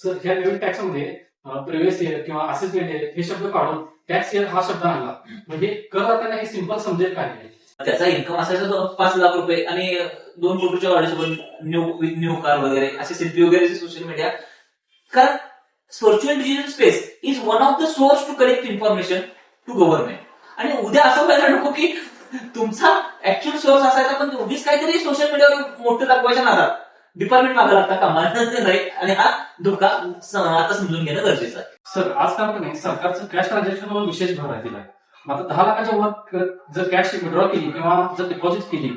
Sir ह्या नवीन tax मध्ये previous year किंवा असेसमेंट इयर हे शब्द काढून टॅक्स इयर हा शब्द आणला. म्हणजे करदात्यांना हे सिंपल समजेल काय आहे. त्याचा इन्कम असायचा तो 5 लाख रुपये आणि 2 कोटीच्या वाढीसोबत न्यू कार वगैरे असे सेल्फी वगैरे सोशल मीडिया. कारण virtual digital space is one of the source to collect information to government. आणि उद्या असं व्हायला नको की तुमचा ऍक्च्युअल सोर्स असायचा पण उगीच काहीतरी सोशल मीडियावर मोठं दाखवायच्या नादात डिपार्टमेंट मागे लागता कामा नाही. आणि हा धोका आता समजून घेणं गरजेचं आहे. सर आजकाल सरकारचं कॅश ट्रान्झॅक्शनवर विशेष भर आहे दिलाय. मात्र 10 लाखाच्या वर जर कॅश विड्रॉ केली किंवा जर डिपॉझिट केली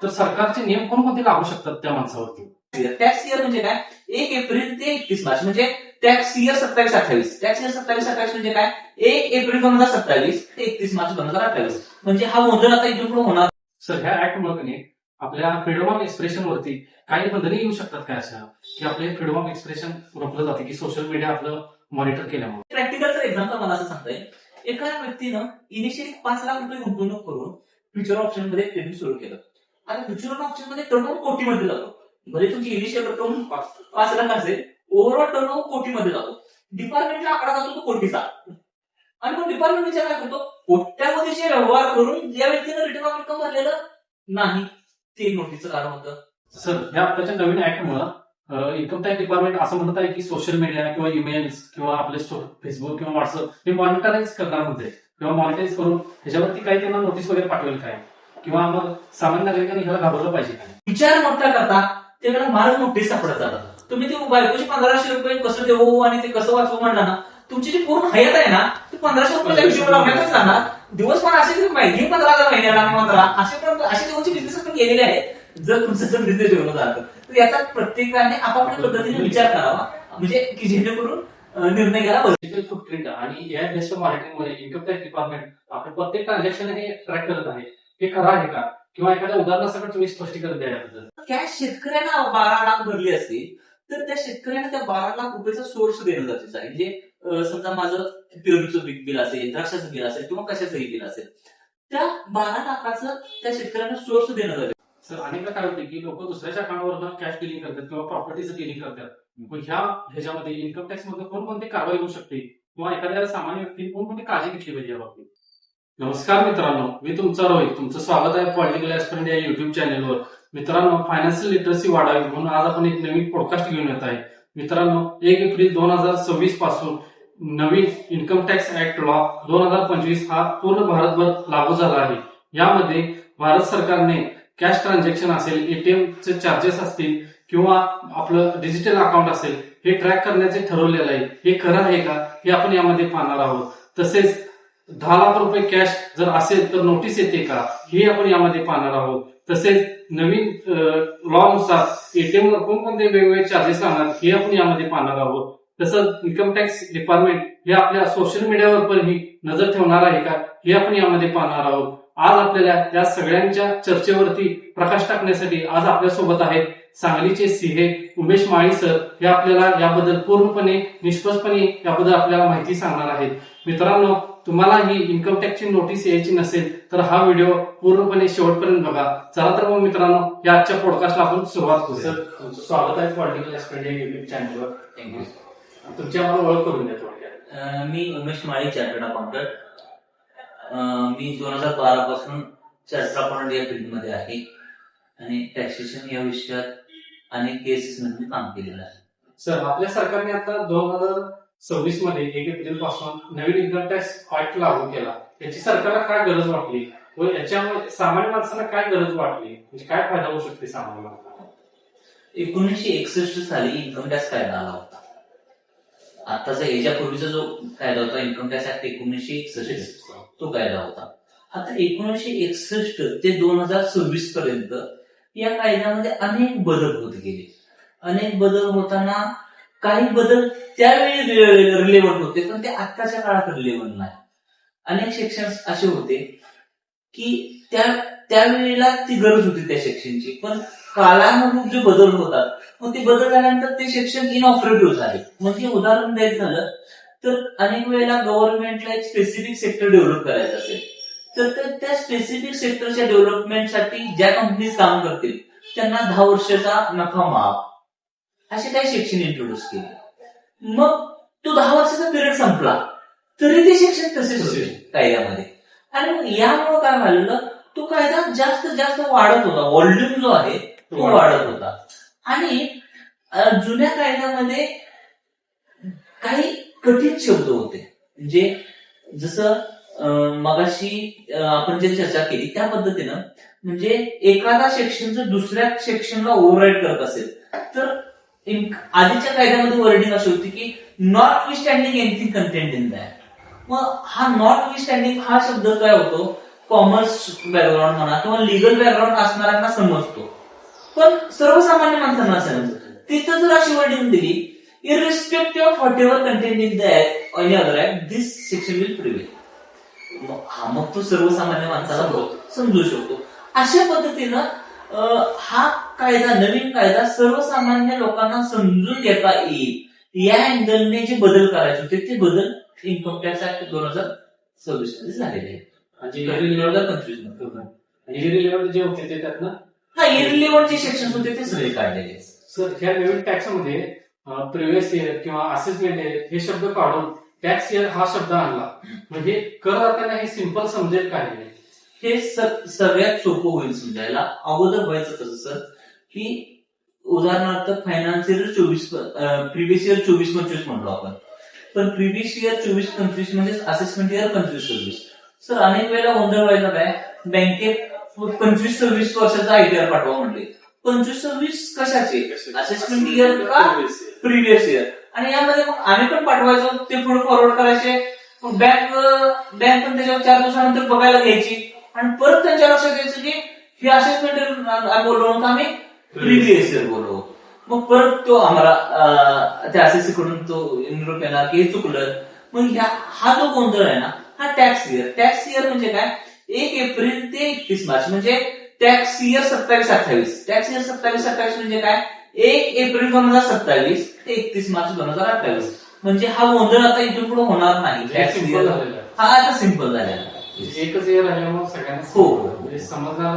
तर सरकारचे नियम कोणकोणते लागू शकतात त्या माणसावरती. टॅक्स इयर म्हणजे काय? 1 एप्रिल ते 31 मार्च म्हणजे टॅक्स इयर 27-28. टॅक्स इयर 27-28 म्हणजे काय? 1 एप्रिल 2027 ते 31 मार्च 2028. म्हणजे हा मोदल आता इथून पुढे होणार. सर ह्या ऍक्ट मुळे आपल्या फ्रीडम ऑफ एक्सप्रेशन वरती काही बंधने येऊ शकतात काय अशा की आपले फ्रीडम ऑफ एक्सप्रेशन रोखलं जाते की सोशल मीडिया आपलं मॉनिटर केल्यामुळे. प्रॅक्टिकलचं एक्झाम्पल मला असं सांगता येईल. एका व्यक्तीनं इनिशियली 5 लाख रुपये गुंतवणूक करून फ्युचर ऑप्शन मध्ये ट्रेडिंग सुरू केलं. आता फ्युचर ऑप्शन मध्ये टर्नओव्हर कोटीमध्ये जातो. भले तुमची इनिशियल रक्कम 5 लाख असेल, ओव्हरऑल टर्नओव्हर कोटीमध्ये जातो. डिपार्टमेंटला आकडा जातो तो कोटीचा. आणि मग डिपार्टमेंट विचार काय करतो? कोट्यावधीचे व्यवहार करून ज्या व्यक्तीनं रिटर्न ऑफ इन्कम भरलेलं नाही ते नोटीसचं कारण होतं. सर ह्या आताच्या नवीन ऍक्ट मुळे इन्कम टॅक्स डिपार्टमेंट असं म्हणत आहे की सोशल मीडिया किंवा ईमेल्स किंवा आपले फेसबुक किंवा व्हॉट्सअप हे मॉनिटराईज करणार म्हणते किंवा मॉनिटराईज करून ह्याच्यावरती काही त्यांना नोटीस वगैरे पाठवेल काय किंवा मग सामान्य नागरिकांनी ह्याला घाबरलं पाहिजे काय. विचार मोठा करता त्यावेळेला मार्ग नोटीस सापडत जातात. तुम्ही ते बायकोचे 1500 रुपये कसं देऊ आणि ते कसं वाचवू म्हणला ना, तुमची जी पूर्ण हयात आहे ना ती 1500 रुपयाच्या हिशोब लावण्यातच जाणार. दिवस पण असे माहिती 15,000 महिन्याला आणि 15 असे दिवसचे बिझनेस पण गेलेले आहेत. जर तुमचं जर बिझनेस डेव्हलप झाला तर याचा प्रत्येकाने आपापल्या पद्धतीने विचार करावा म्हणजे की जेणेकरून निर्णय घ्यायला पाहिजे. डिजिटल फुटप्रिंट आणि एआय बेस्ड मॉनिटरिंग मध्ये इन्कम टॅक्स डिपार्टमेंट आपले प्रत्येक ट्रान्झॅक्शन हे ट्रॅक करत आहे. हे खरं आहे का किंवा एखाद्या उदाहरणासकट तुम्ही स्पष्टीकरण द्यायला. कॅश शेतकऱ्यांना 12 लाख भरली असती तर त्या शेतकऱ्यांना त्या 12 लाख रुपयाचा सोर्स देणं गरजेचं आहे. म्हणजे समजा माझं पेरूचं बिल असेल, द्राक्षाचं बिल असेल किंवा कशाचंही बिल असेल, त्या 12 लाखाचं त्या शेतकऱ्यांना सोर्स देणं गरजेचं. सर अनेकदा काय होते की लोक दुसऱ्याच्या अकाउंटवर कॅश डिलिंग करतात किंवा प्रॉपर्टीचं डिलिंग करतात. मग ह्याच्यामध्ये इन्कम टॅक्स मध्ये कोणकोणती कारवाई होऊ शकते किंवा एखाद्या सामान्य व्यक्तीने कोणकोणती काळजी घेतली पाहिजे या बाबतीत. नमस्कार मित्रांनो, मी तुमचा रोहित. तुमचं स्वागत आहे पॉलिटिकल ऍस्पिरंट या युट्यूब चॅनलवर. मित्रांनो, फायनान्शियल लिटरसी वाढावी म्हणून आज आपण एक नवीन पॉडकास्ट घेऊन येत आहे. मित्रांनो, 1 एप्रिल 2026 पासून नवीन इन्कम टॅक्स ऍक्ट लॉ 2025 हा पूर्ण भारतभर लागू झाला आहे. यामध्ये भारत सरकारने कॅश ट्रान्झॅक्शन असेल, एटीएमचे चार्जेस असतील किंवा आपलं डिजिटल अकाउंट असेल हे ट्रॅक करण्याचे ठरवलेलं आहे. हे खरं आहे का हे आपण यामध्ये पाहणार आहोत. तसेच 10 लाख रुपये कॅश जर असेल तर नोटीस येते का हे आपण यामध्ये पाहणार आहोत. तसेच नवीन लॉ नुसार एटीएम वर कोणकोणते वेगवेगळे चार्जेस लागणार हे आपण यामध्ये पाहणार आहोत. तसंच इन्कम टॅक्स डिपार्टमेंट हे आपल्या सोशल मीडियावर पण ही नजर ठेवणार आहे का हे आपण यामध्ये पाहणार आहोत. आज आपल्याला या सगळ्यांच्या चर्चेवरती प्रकाश टाकण्यासाठी आज आपल्यासोबत आहेत सांगलीचे सीए उमेश माळी सर. हे आपल्याला याबद्दल पूर्णपणे निष्पक्षपणे याबद्दल आपल्याला माहिती सांगणार आहेत. मित्रांनो, तुम्हाला ही इन्कम टॅक्सची नोटीस यायची नसेल तर हा व्हिडिओ पूर्णपणे शेवटपर्यंत बघा. चला तर मग मित्रांनो, या आजच्या पॉडकास्टला आपण सुरुवात करू. सर तुमचं स्वागत आहे पॉलिटिकल ऍस्पिरंट या युट्यूब चॅनलवर. थँक्यू. तुमची आम्हाला ओळख करून द्या थोडक्यात. मी उमेश माळी, चार्टर्ड अकाउंटंट. मी 2012 पासून चार्टर्ड अकाउंटंट या फील्डमध्ये आहे आणि टॅक्सेशन या विषयात अनेक केसेस मध्ये काम केलेलं आहे. सर आपल्या सरकारने आता 2026 मध्ये 1 एप्रिल पासून नवीन इन्कम टॅक्स ऍक्ट लागू केला. याची सरकारला काय गरज वाटली व याच्यामुळे सामान्य माणसांना काय गरज वाटली म्हणजे काय फायदा होऊ शकते सामान्य माणसाला. 1961 साली इन्कम टॅक्स कायदा आला होता. आताचा याच्यापूर्वीचा जो कायदा होता इन्कम टॅक्स ऍक्ट 1961 तो कायदा होता. आता 1961 ते 2026 पर्यंत या कायद्यामध्ये अनेक बदल होत गेले. अनेक बदल होताना काही बदल त्यावेळी रिलेव्हंट होते पण ते आत्ताच्या काळात रिलेव्हंट नाही. अनेक सेक्शन्स असे होते की त्यावेळेला ती गरज होती त्या सेक्शनची, पण कालानुरूप जे बदल होतात मग ते बदल झाल्यानंतर ते सेक्शन इनऑपरेटिव्ह झाले. म्हणजे उदाहरण द्यायचं झालं तर अनेक वेळेला गव्हर्नमेंटला एक स्पेसिफिक सेक्टर डेव्हलप करायचं असेल तर त्या स्पेसिफिक सेक्टरच्या डेव्हलपमेंटसाठी ज्या कंपनीज काम करतील त्यांना 10 वर्षाचा नफा माफ असे काही सेक्शन इंट्रोड्यूस केले. मग तो 10 वर्षाचा पिरियड संपला तरी ते शिक्षण तसेच होते कायद्यामध्ये. आणि मग यामुळे काय झालेलं, तो कायदा जास्त जास्त वाढत होता, व्हॉल्यूम जो आहे तो वाढत होता. आणि जुन्या कायद्यामध्ये काही कठीण शब्द होते, म्हणजे जसं मगाशी आपण जे चर्चा केली त्या पद्धतीनं, म्हणजे एखादा सेक्शन जर दुसऱ्या सेक्शनला ओव्हरराईड करत असेल तर आधीच्या कायद्यामध्ये वर्डिंग अशी होती की not we standing anything content in that. मग हा नॉट वी स्टँडिंग हा शब्द काय होतो, कॉमर्स बॅकग्राऊंड म्हणा किंवा लिगल बॅकग्राऊंड असणाऱ्यांना समजतो, पण सर्वसामान्य माणसांना समजतो. तिथं जर अशी वर्डिंग दिली, irrespective of whatever content in the act any other act this section will prevail. मग तो सर्वसामान्य माणसाला समजू शकतो. अशा पद्धतीनं हा कायदा, नवीन कायदा सर्वसामान्य लोकांना समजून घेता येईल या अँगलने जे बदल करायचे होते ते बदल इन्कम टॅक्स ऍक्ट 2026 मध्ये झालेले आहेत. म्हणजे 2025 इरिलेव्हंट जे होते ते त्यातनं इरिलेव्हंट जे सेक्शन होते ते सगळे काढलेले. सर ह्या नवीन टॅक्समध्ये प्रिव्हियस इयर किंवा असेसमेंट हे शब्द काढून टॅक्स इयर हा शब्द आणला, म्हणजे करदात्यांना हे सिंपल समजेल काय? हे सगळ्यात सोपं होईल समजायला. अगोदर व्हायचं कसं सर, की उदाहरणार्थ फायनान्शियल 24 प्रिव्हियस इयर 24-25 म्हणलो आपण, पण प्रिव्हियस इयर 24-25 म्हणजे असेसमेंट इयर 25-26. सर अनेक वेळेला गोंधळ व्हायला काय, बँकेत 25-26 वर्षाचा आयटीआर पाठवा म्हणले. 25-26 कशाचे, असेसमेंट इयर का प्रिव्हियस इयर. आणि यामध्ये मग आम्ही पण पाठवायचो, ते पुढे फॉरवर्ड करायचे. बँक पण त्याच्यावर 4 दिवसानंतर बघायला घ्यायची आणि परत त्यांच्या लक्षात यायचं की हे असेसमेंट बोललो होतो आम्ही, प्रिव्हियस इयर बोललो. मग परत तो आम्हाला त्या असेसी कडून तो निरोप येणार की हे चुकलं. मग हा जो गोंधळ आहे ना, हा टॅक्स इयर. टॅक्स इयर म्हणजे काय, 1 एप्रिल ते 31 मार्च म्हणजे टॅक्स इयर 27-28. टॅक्स इयर 27-28 म्हणजे काय, 1 एप्रिल 2027 ते 31 मार्च 2028. म्हणजे हा गोंधळ आता इथून पुढे होणार नाही. टॅक्स इयर हा आता सिंपल झालेला आहे. एकच इयर राहिल्यामुळे सगळ्यांना हो समजणार.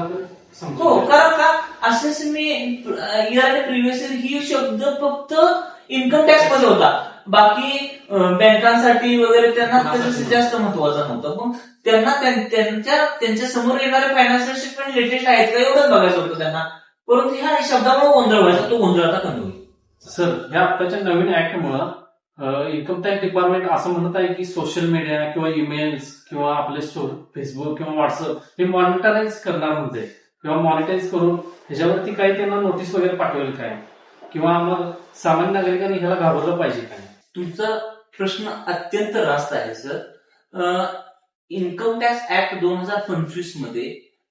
हो, कारण का असेच मी इयर आणि प्रिव्हियस इयर ही शब्द फक्त इन्कम टॅक्स मध्ये होता, बाकी बँकांसाठी वगैरे त्यांना त्याचं जास्त महत्वाचं नव्हतं. मग त्यांना त्यांच्या समोर येणारे फायनान्शियल स्टेटमेंट लेटेस्ट आहेत का एवढंच बघायचं होतं त्यांना. परंतु ह्या शब्दामुळे गोंधळ व्हायचा, तो गोंधळ आता कमी होईल. सर ह्या आत्ताच्या नवीन ऍक्टमुळं इन्कम टॅक्स डिपार्टमेंट असं म्हणत आहे की सोशल मीडिया किंवा ईमेल्स किंवा आपले फेसबुक किंवा व्हॉट्सअप हे मॉनिटराईज करणार म्हणते, किंवा मॉनिटाईज करून ह्याच्यावरती काही त्यांना नोटीस वगैरे पाठवेल काय, किंवा मग सामान्य नागरिकांनी ह्याला घाबरलं पाहिजे काय? तुमचा प्रश्न अत्यंत रास्त आहे सर. इन्कम टॅक्स ऍक्ट 2025 मध्ये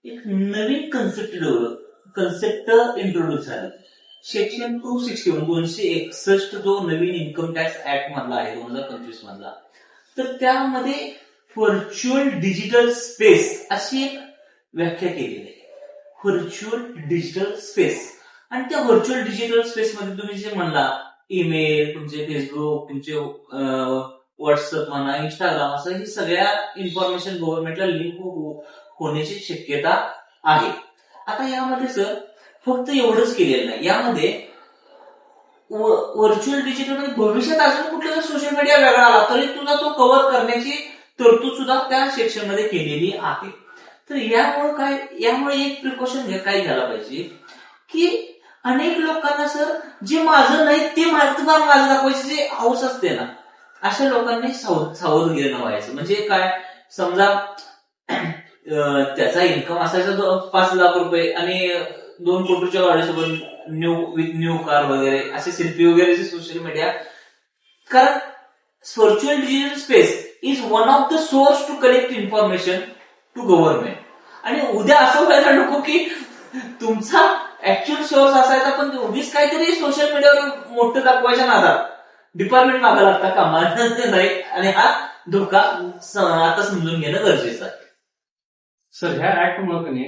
एक नवीन कन्सेप्ट इंट्रोड्यूस झाला. सेक्शन 261 जो नवीन इन्कम टॅक्स ऍक्ट मधला आहे 2025 मधला, तर त्यामध्ये व्हर्च्युअल डिजिटल स्पेस अशी एक व्याख्या केलेली आहे. Virtual digital space. आणि त्या व्हर्च्युअल डिजिटल स्पेस मध्ये तुम्ही जे म्हणला, ईमेल, तुमचे फेसबुक, तुमचे व्हॉट्सअप म्हणा, इंस्टाग्राम, असं ही सगळ्या इन्फॉर्मेशन गव्हर्नमेंटला लिंक होण्याची शक्यता आहे. आता यामध्ये सर फक्त एवढंच केलेलं नाही, यामध्ये व्हर्च्युअल डिजिटल मध्ये भविष्यात अजून कुठला जर सोशल मीडिया वेगळा आला तरी तुला तो कव्हर करण्याची तरतूद सुद्धा त्या सेक्शन मध्ये केलेली आहे. तर यामुळे एक प्रिकॉशन काय घ्यायला पाहिजे की अनेक लोकांना सर जे माझं नाही ते माझं दाखवायची जे हाऊस असते ना, अशा लोकांनी सावधगिरीनं व्हायचं. म्हणजे काय, समजा त्याचा इन्कम असायचा 5 लाख रुपये आणि 2 कोटीच्या गाडीसोबत न्यू कार वगैरे असे सेल्फी वगैरे सोशल मीडिया. कारण virtual digital space is one of the source to collect information to government. आणि उद्या असं व्हायला नको की तुमचा ऍक्च्युअल सोर्स असायचा पण उगीच काहीतरी सोशल मीडियावर मोठं दाखवायच्या नादात डिपार्टमेंट मागा लागता कामा नाही. आणि हा धोका आता समजून घेणं गरजेचं आहे. सर ह्या ऍक्टमुळे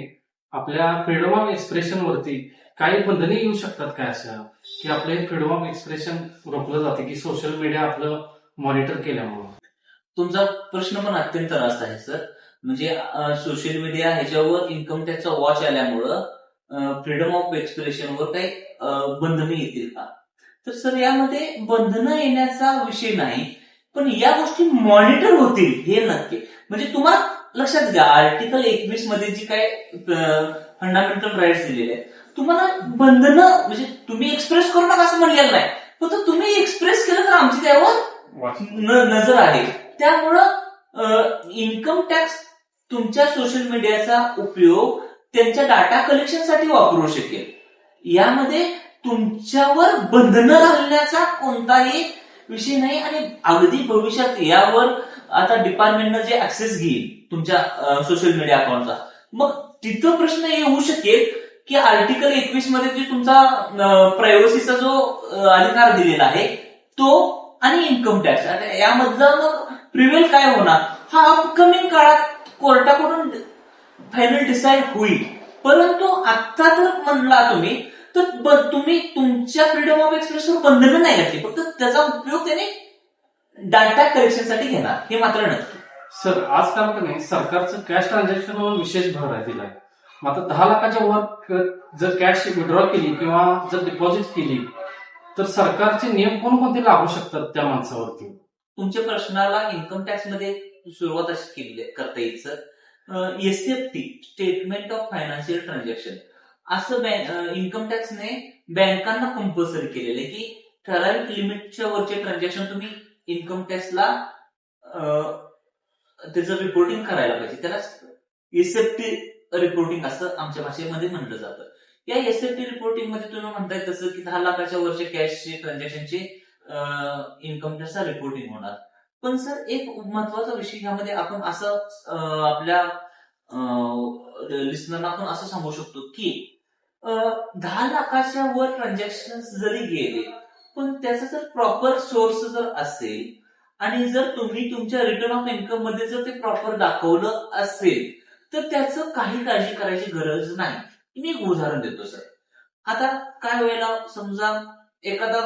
आपल्या फ्रीडम ऑफ एक्सप्रेशन वरती काही बंधने येऊ शकतात काय, अशा की आपले फ्रीडम ऑफ एक्सप्रेशन रोखलं जाते की सोशल मीडिया आपलं मॉनिटर केल्यामुळे? तुमचा प्रश्न पण अत्यंत रास्त आहे सर. म्हणजे सोशल मीडिया ह्याच्यावर इन्कम टॅक्सचा वॉच आल्यामुळं फ्रीडम ऑफ एक्सप्रेशनवर काही बंधने येतील का? तर सर यामध्ये बंधनं येण्याचा विषय नाही, पण या गोष्टी मॉनिटर होतील हे नक्की. म्हणजे तुम्हाला लक्षात घ्या, आर्टिकल 21 मध्ये जी काय फंडामेंटल राईट्स दिलेले आहेत, तुम्हाला बंधनं म्हणजे तुम्ही एक्सप्रेस करू नका असं म्हणलेलं नाही, फक्त तुम्ही एक्सप्रेस केलं तर आमची त्यावर नजर आहे. त्यामुळं इन्कम टॅक्स तुमच्या सोशल मीडियाचा उपयोग त्यांच्या डाटा कलेक्शनसाठी वापरू शकेल. यामध्ये तुमच्यावर बंधनं घालण्याचा कोणताही विषय नाही. आणि अगदी भविष्यात यावर आता डिपार्टमेंटनं जे ऍक्सेस घेईल तुमच्या सोशल मीडिया अकाउंटचा, मग तिथं प्रश्न येऊ शकेल की आर्टिकल 21 मध्ये जे तुमचा प्रायव्हसीचा जो अधिकार दिलेला आहे तो आणि इन्कम टॅक्स, यामधलं मग प्रिव्हेल काय होणार हा अपकमिंग काळात कोर्टाकडून फायनल डिसाईड होईल. परंतु आता जर म्हणला तुम्ही तर तुम्ही तुमच्या फ्रीडम ऑफ एक्सप्रेसवर बंधनं नाही घातली, फक्त त्याचा उपयोग त्याने डाटा कलेक्शनसाठी घेणार, हे मात्र नक्की. सर आजकाल का नाही सरकारचं कॅश ट्रान्झॅक्शनवर विशेष भर आहे दिलाय. मग आता 10 लाखाच्या वर जर कॅश विड्रॉ केली किंवा जर डिपॉझिट केली तर सरकारचे नियम कोणकोणते लागू शकतात त्या माणसावरती? तुमच्या प्रश्नाला इन्कम टॅक्स मध्ये सुरुवात अशी केली करता येईल sir. SFT statement of financial transaction असं इन्कम टॅक्सने बँकांना कंपल्सरी केलेलं आहे की ठराविक लिमिटच्या वरचे ट्रान्झॅक्शन तुम्ही इन्कम टॅक्सला त्याचं रिपोर्टिंग करायला पाहिजे. त्याला एसएफटी रिपोर्टिंग असं आमच्या भाषेमध्ये म्हटलं जातं. या एसएफटी रिपोर्टिंग मध्ये तुम्ही म्हणताय तसं की 10 लाखाच्या वरचे कॅशचे ट्रान्झॅक्शनचे इन्कम टॅक्सचा रिपोर्टिंग होणार. पण सर एक महत्वाचा विषय ह्यामध्ये आपण असं आपल्या लिस्नरला आपण असं सांगू शकतो की 10 लाखाच्या वर ट्रान्झॅक्शन जरी गेले पण त्याचा जर प्रॉपर सोर्स जर असेल आणि जर तुम्ही तुमच्या रिटर्न ऑफ इन्कम मध्ये जर ते प्रॉपर दाखवलं असेल तर त्याचं काही काळजी करायची गरज नाही. मी एक उदाहरण देतो सर. आता काय वेळेला समजा एखादा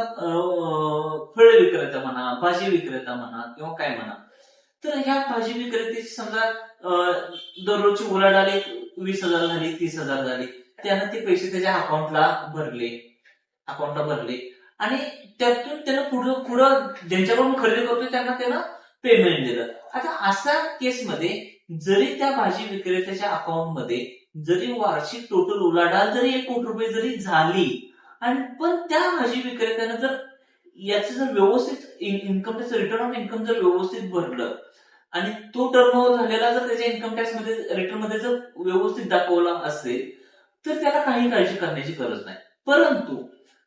फळ विक्रेता म्हणा, भाजी विक्रेता म्हणा किंवा काय म्हणा, तर ह्या भाजी विक्रेत्याची समजा दररोजची उलाढाल 20,000 झाली, 30,000 झाली, त्यानं ते पैसे त्याच्या अकाउंटला भरले आणि त्यातून त्यानं पुढं ज्यांच्याकडून खरेदी करतोय त्यांना त्यानं पेमेंट दिलं. आता अशा केसमध्ये जरी त्या भाजी विक्रेत्याच्या अकाउंटमध्ये जरी वार्षिक टोटल उलाढाल जरी 1 कोटी रुपये जरी झाली आणि पण त्या भाजी विक्रेत्यानं जर याचं जर व्यवस्थित income tax return of income जर व्यवस्थित भरलं आणि तो टर्नओव्हर झालेला जर त्याच्या इन्कम टॅक्स मध्ये रिटर्न मध्ये जर व्यवस्थित दाखवला असेल तर त्याला काही काळजी करण्याची गरज नाही. परंतु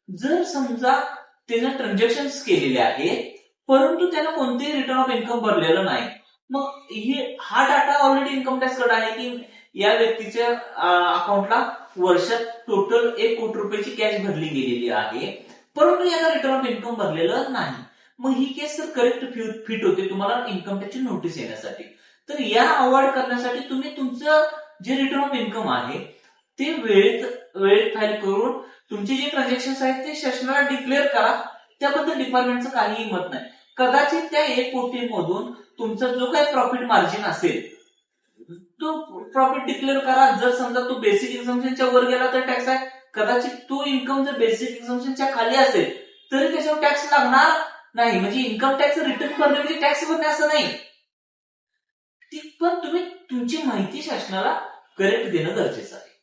जर समजा त्यानं ट्रान्झॅक्शन केलेले आहेत परंतु त्यानं कोणतेही रिटर्न ऑफ इन्कम भरलेलं नाही, मग हा डाटा ऑलरेडी इन्कम टॅक्स कडे आहे की या व्यक्तीच्या अकाउंटला वर्षात टोटल 1 कोटी रुपयाची कॅश भरली गेलेली आहे परंतु याला रिटर्न ऑफ इन्कम भरलेलं नाही. मग ही केस जर करेक्ट फिट होते तुम्हाला इन्कम टॅक्सची नोटीस येण्यासाठी. तर या अवॉइड करण्यासाठी तुम्ही तुमचं जे रिटर्न ऑफ इन्कम आहे ते वेळेत फाईल करून तुमचे जे ट्रान्झॅक्शन आहेत ते शासनाला डिक्लेअर करा. त्याबद्दल डिपार्टमेंटचं काहीही मत नाही. कदाचित त्या 1 कोटी मधून तुमचा जो काही प्रॉफिट मार्जिन असेल तो प्रॉफिट डिक्लेअर करा. जर समजा तो बेसिक एक्झम्पशनच्या वर गेला तर टॅक्स आहे, कदाचित तो इन्कम जर बेसिक एक्झम्पशनच्या खाली असेल तरी त्याच्यावर टॅक्स लागणार नाही. म्हणजे इन्कम टॅक्स रिटर्न करणे म्हणजे टॅक्स भरणे असं नाही. पण तुम्ही तुमची माहिती शासनाला करेक्ट देणं गरजेचं आहे.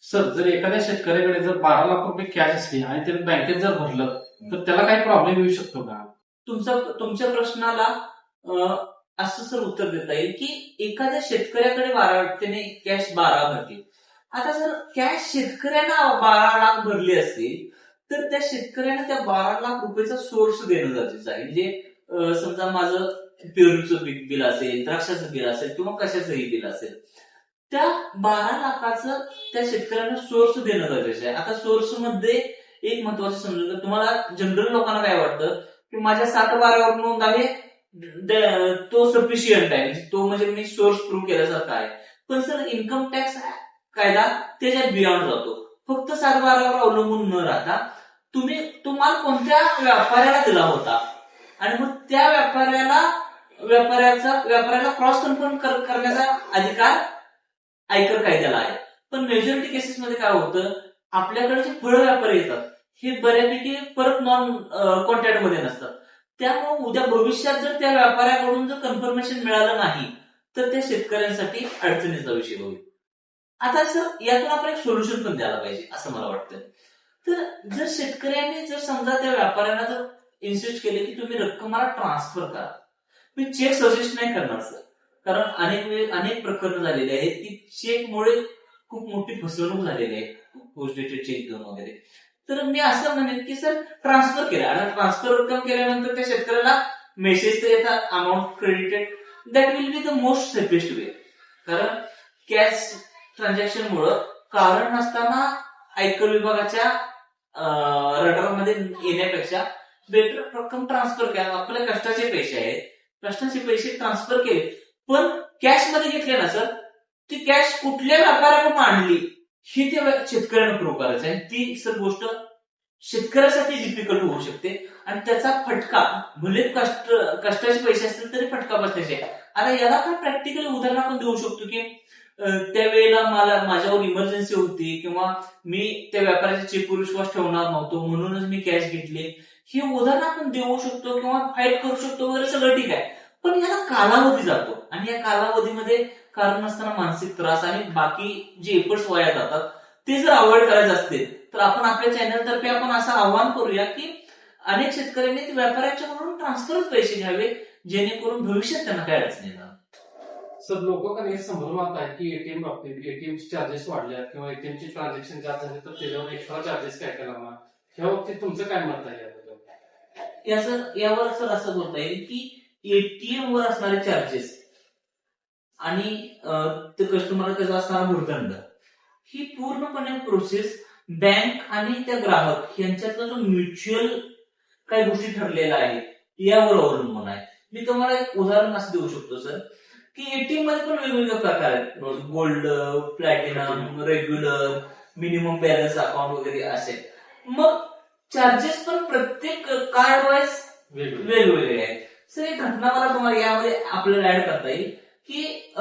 सर जर एखाद्या शेतकऱ्याकडे जर 12 लाख रुपये कॅश असली आणि त्याने बँकेत जर भरलं तर त्याला काही प्रॉब्लेम येऊ शकतो का? तुमच्या प्रश्नाला असं सर उत्तर देता येईल की एखाद्या शेतकऱ्याकडे त्याने कॅश 12 भरली. आता जर कॅश शेतकऱ्यानं 12 लाख भरली असेल तर त्या शेतकऱ्यानं त्या 12 लाख रुपयाचा सोर्स देणं गरजेचं आहे. म्हणजे समजा माझं पेरूचं बिल असेल, द्राक्षाचं बिल असेल किंवा कशाचंही बिल असेल, त्या 12 लाखाचं त्या शेतकऱ्यानं सोर्स देणं गरजेचं आहे. आता सोर्स मध्ये एक महत्वाचं समजून तुम्हाला जनरल लोकांना काय वाटतं की माझ्या 7/12 नोंद आहे तो सफिशियंट आहे, तो म्हणजे मी सोर्स प्रूव्ह केल्यासारखा आहे. पण सर इन्कम टॅक्स कायदा त्याच्यात बियॉन्ड जातो. फक्त 7/12 अवलंबून न राहता तो माल कोणत्या व्यापाऱ्याला दिला होता आणि मग त्या व्यापाऱ्याला क्रॉस कन्फर्म करण्याचा अधिकार आयकर कायद्याला आहे. पण मेजॉरिटी केसेसमध्ये काय होतं, आपल्याकडे जे फळ व्यापारी येतात हे बऱ्यापैकी परत नॉन कॉन्टॅक्ट मध्ये नसतात. त्यामुळे उद्या भविष्यात जर त्या व्यापाऱ्याकडून जर कन्फर्मेशन मिळालं नाही तर त्या शेतकऱ्यांसाठी अडचणीचा विषय होईल. आता सर यातून आपण एक सोल्युशन पण द्यायला पाहिजे असं मला वाटतं. तर जर शेतकऱ्यांनी जर समजा त्या व्यापाऱ्यांना जर इन्सिस्ट केले की तुम्ही रक्कम मला ट्रान्सफर करा, मी चेक सजेस्ट नाही करणार सर, कारण अनेक प्रकरण झालेले आहेत की चेकमुळे खूप मोठी फसवणूक झालेली आहे, पोस्ट डेटेड चेक घेऊन वगैरे. तर मी असं म्हणेन की सर ट्रान्सफर केला आणि ट्रान्सफर रक्कम केल्यानंतर त्या शेतकऱ्याला मेसेज तर येतात amount credited, that will be the most safest way. कारण कॅश ट्रान्झॅक्शन मुळे कारण नसताना आयकर विभागाच्या रडारमध्ये येण्यापेक्षा बेटर रक्कम ट्रान्सफर करा. आपल्या कष्टाचे पैसे आहेत, कष्टाचे पैसे ट्रान्सफर केले पण कॅश मध्ये घेतले ना सर, ती कॅश कुठल्या व्यापाऱ्याकडून आणली ही त्या शेतकऱ्यांना प्रूव्ह करायचं आहे. ती सर गोष्ट शेतकऱ्यासाठी डिफिकल्ट होऊ शकते आणि त्याचा फटका भले कष्टाचे पैसे असतील तरी फटका बसण्याचे. आता याला काय प्रॅक्टिकल उदाहरण आपण देऊ शकतो की त्यावेळेला मला माझ्यावर इमर्जन्सी होती किंवा मी त्या व्यापाऱ्याच्या चेकवर विश्वास ठेवणार नव्हतो म्हणूनच मी कॅश घेतली, हे उदाहरण आपण देऊ शकतो किंवा फाईट करू शकतो वगैरे, सगळं ठीक आहे. पण याला कालावधी जातो आणि या कालावधीमध्ये कारण नसताना मानसिक त्रास आणि बाकी जे एफर्ट्स वाया जातात ते जर अवॉइड करायचे असतील तर आपण आपल्या चॅनलतर्फे आपण असं आवाहन करूया की अनेक शेतकऱ्यांनी व्यापाऱ्यांच्याकडून ट्रान्सफरच पैसे घ्यावे जेणेकरून भविष्यात त्यांना काय अडचण येणार. सर लोक का संभ्रम आहे की एटीएम बाबतीत एटीएमचे चार्जेस वाढल्या किंवा एटीएमचे ट्रान्झॅक्शन जास्त झाले तर त्याच्यावर एक्स्ट्रा चार्जेस काय करणार, ह्या बाबतीत तुमचं काय मत आहे? यावर सर असं बोलता येईल की एटीएम वर असणारे चार्जेस आणि ते कस्टमरला त्याचा असणारा भुर्दंड ही पूर्णपणे प्रोसेस बँक आणि त्या ग्राहक यांच्यातला जो म्युच्युअल काही गोष्टी ठरलेल्या आहेत यावर अवलंबून आहे. मी तुम्हाला एक उदाहरण असं देऊ शकतो सर की एटीएम मध्ये पण वेगवेगळे प्रकार आहेत, gold, platinum, regular, minimum balance account वगैरे असे. मग चार्जेस पण प्रत्येक कार्ड वाईज वेगवेगळे आहेत. सर एक घटना मला तुम्हाला यामध्ये आपल्याला ऍड करता येईल की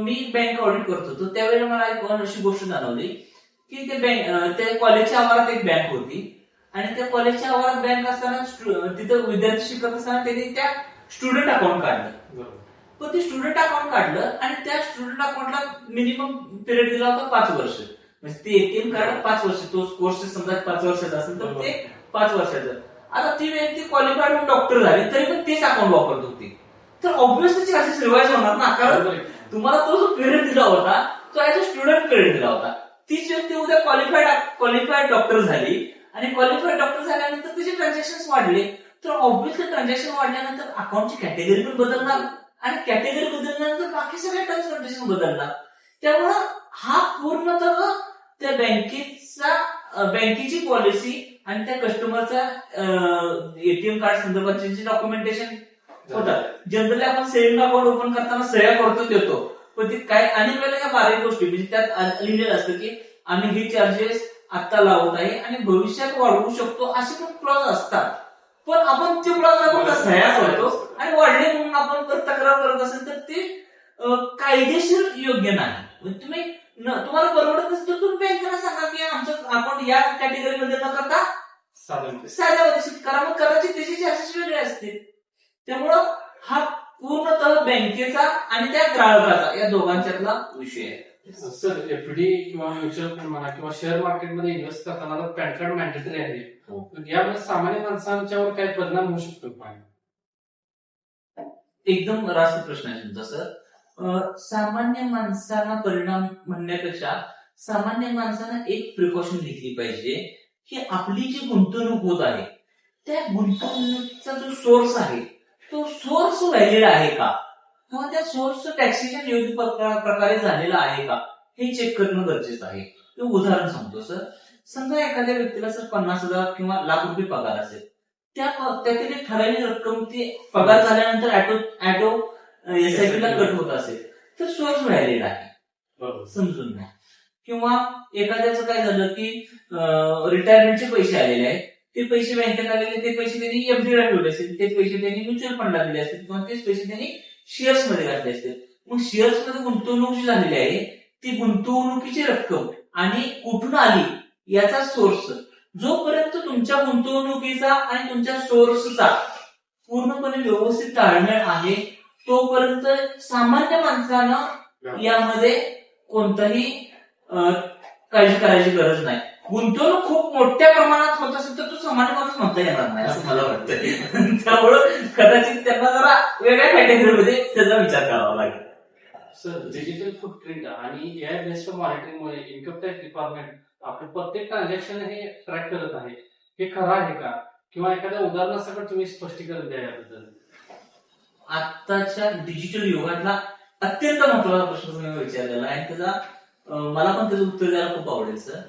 मी बँक ऑडिट करत होतो त्यावेळेला मला एक अशी गोष्ट जाणवली की त्या कॉलेजच्या आवारात एक बँक होती आणि त्या कॉलेजच्या आवारात बँक असताना तिथं विद्यार्थी शिकत असताना त्यांनी त्या स्टुडंट अकाउंट काढलं. पण ते स्टुडंट अकाउंट काढलं आणि त्या स्टुडंट अकाउंटला मिनिमम पिरियड दिला होता 5 वर्ष. म्हणजे ते एटीएम कार्ड 5 वर्ष, तो कोर्स समजा 5 वर्षाचा असेल तर ते 5 वर्षाचं. आता ती व्यक्ती क्वालिफाईड होऊन डॉक्टर झाली तरी पण तेच अकाउंट वापरत होती, तर ऑब्व्हियसली चार्जेस रिवाइज होणार ना, कारण तुम्हाला तो जो पिरियड दिला होता तो ऍज अ स्टुडंट पिरियड दिला होता. तीच व्यक्ती उद्या क्वालिफाईड डॉक्टर झाली आणि क्वालिफाईड डॉक्टर झाल्यानंतर त्याचे ट्रान्झॅक्शन वाढले, तर ऑब्व्हियसली ट्रान्झॅक्शन वाढल्यानंतर अकाउंटची कॅटेगरी पण बदलणार आणि कॅटेगरी बदलल्यानंतर बाकी सगळे टर्म्स कंडिशन बदलणार. त्यामुळं हा पूर्णतः त्या बँकेची पॉलिसी आणि त्या कस्टमरचा एटीएम कार्ड संदर्भात जे डॉक्युमेंटेशन होतात. जनरली आपण सेव्हिंग अकाउंट ओपन करताना सह्या करतो देतो, पण ते काय अनेक वेळेला या बारीक गोष्टी म्हणजे त्यात लिहिलेलं असतं की आम्ही हे चार्जेस आता लावत आहे आणि भविष्यात वाढवू शकतो असे पण क्लॉज असतात. पण आपण ते क्लॉज आपण सह्या करतो आणि वाढले म्हणून आपण तक्रार करत असेल तर ते कायदेशीर योग्य नाही. तुम्ही तुम्हाला परवडत नसेल तर तुम्ही बँकेला सांगा की आमचं अकाउंट या कॅटेगरीमध्ये न करता साध्यामध्ये करा, मग कदाचित त्याचे चार्जेस वेगळे असतील. त्यामुळं हा पूर्णतः बँकेचा आणि त्या ग्राहकाचा या दोघांच्यातला विषय आहे. सर एफडी किंवा म्युच्युअल फंड म्हणा किंवा शेअर मार्केटमध्ये इन्व्हेस्ट करताना पॅन कार्ड मॅन्डेटरी आहे, यामुळे सामान्य माणसांच्यावर काय परिणाम होऊ शकतो? एकदम रास्त प्रश्न आहे तुमचा सर. सामान्य माणसांना परिणाम म्हणण्यापेक्षा सामान्य माणसांना एक प्रिकॉशन घेतली पाहिजे की आपली जी गुंतवणूक होत आहे त्या गुंतवणुकीचा जो सोर्स आहे तो सोर्स व्हॅलिड आहे का किंवा त्या सोर्सचं टॅक्सेशन योग्य प्रकारे झालेलं आहे का हे चेक करणं गरजेचं आहे. उदाहरण सांगतो सर, समजा एखाद्या व्यक्तीला सर 50,000 किंवा ₹1,00,000 पगार असेल, त्यातील एक ठराविक रक्कम ती पगार झाल्यानंतर ऍटो एसआयपी ला कट होत असेल तर सोर्स व्हॅलिड आहे समजून घ्या. किंवा एखाद्याचं काय झालं की रिटायरमेंटचे पैसे आलेले आहेत, ते पैसे बँकेत आलेले, ते पैसे त्यांनी एफडीला ठेवले असतील, ते पैसे त्यांनी म्युच्युअल फंडला दिले असतील किंवा तेच पैसे त्यांनी शेअर्स मध्ये घातले असतील. मग शेअर्स मध्ये गुंतवणूक जी झालेली आहे ती गुंतवणुकीची रक्कम आणि कुठून आली याचा सोर्स जोपर्यंत तुमच्या गुंतवणुकीचा आणि तुमच्या सोर्सचा पूर्णपणे व्यवस्थित ताळमेळ आहे तोपर्यंत सामान्य माणसानं यामध्ये कोणताही काळजी करायची गरज नाही. गुंतवणूक खूप मोठ्या प्रमाणात होत असेल तर तो सामान्य माणूस म्हणता येणार नाही असं मला वाटतं. त्यामुळं कदाचित त्यांना जरा वेगळ्या कॅटेगरीमध्ये त्याचा विचार करावा लागेल. सर डिजिटल फुटप्रिंट आणि एआय बेस्ड मॉनिटरिंगमुळे इन्कम टॅक्स डिपार्टमेंट आपलं प्रत्येक ट्रान्झॅक्शन हे ट्रॅक करत आहे. हे खरं आहे का? किंवा एखाद्या उदाहरणासकट तुम्ही स्पष्टीकरण द्या याबद्दल. आत्ताच्या डिजिटल युगातला अत्यंत महत्वाचा प्रश्न तुम्ही विचारलेला आहे. त्याचा मला पण त्याचं उत्तर द्यायला खूप आवडेल सर.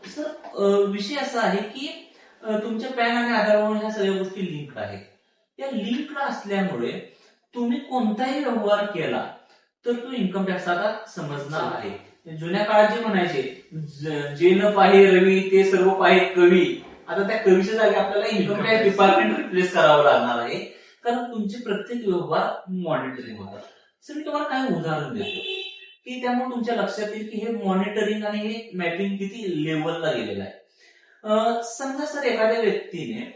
सर विषय असा आहे की तुमच्या पॅन आणि आधारवरून ह्या सगळ्या गोष्टी लिंक आहेत. त्या लिंक असल्यामुळे तुम्ही कोणताही व्यवहार केला तर तो इन्कम टॅक्स आता समजणार आहे. जुन्या काळात जे म्हणायचे जे न पाहे रवी ते सर्व पाहे कवी, आता त्या कवीच्या जागी आपल्याला इन्कम टॅक्स डिपार्टमेंट रिप्लेस करावं लागणार आहे कारण तुमचे प्रत्येक व्यवहार मॉनिटरिंग होतात. सर मी तुम्हाला काही उदाहरण देतो की त्यामुळे तुमच्या लक्षात येईल की हे मॉनिटरिंग आणि हे मॅपिंग किती लेवलला गेलेलं आहे. समजा सर एखाद्या व्यक्तीने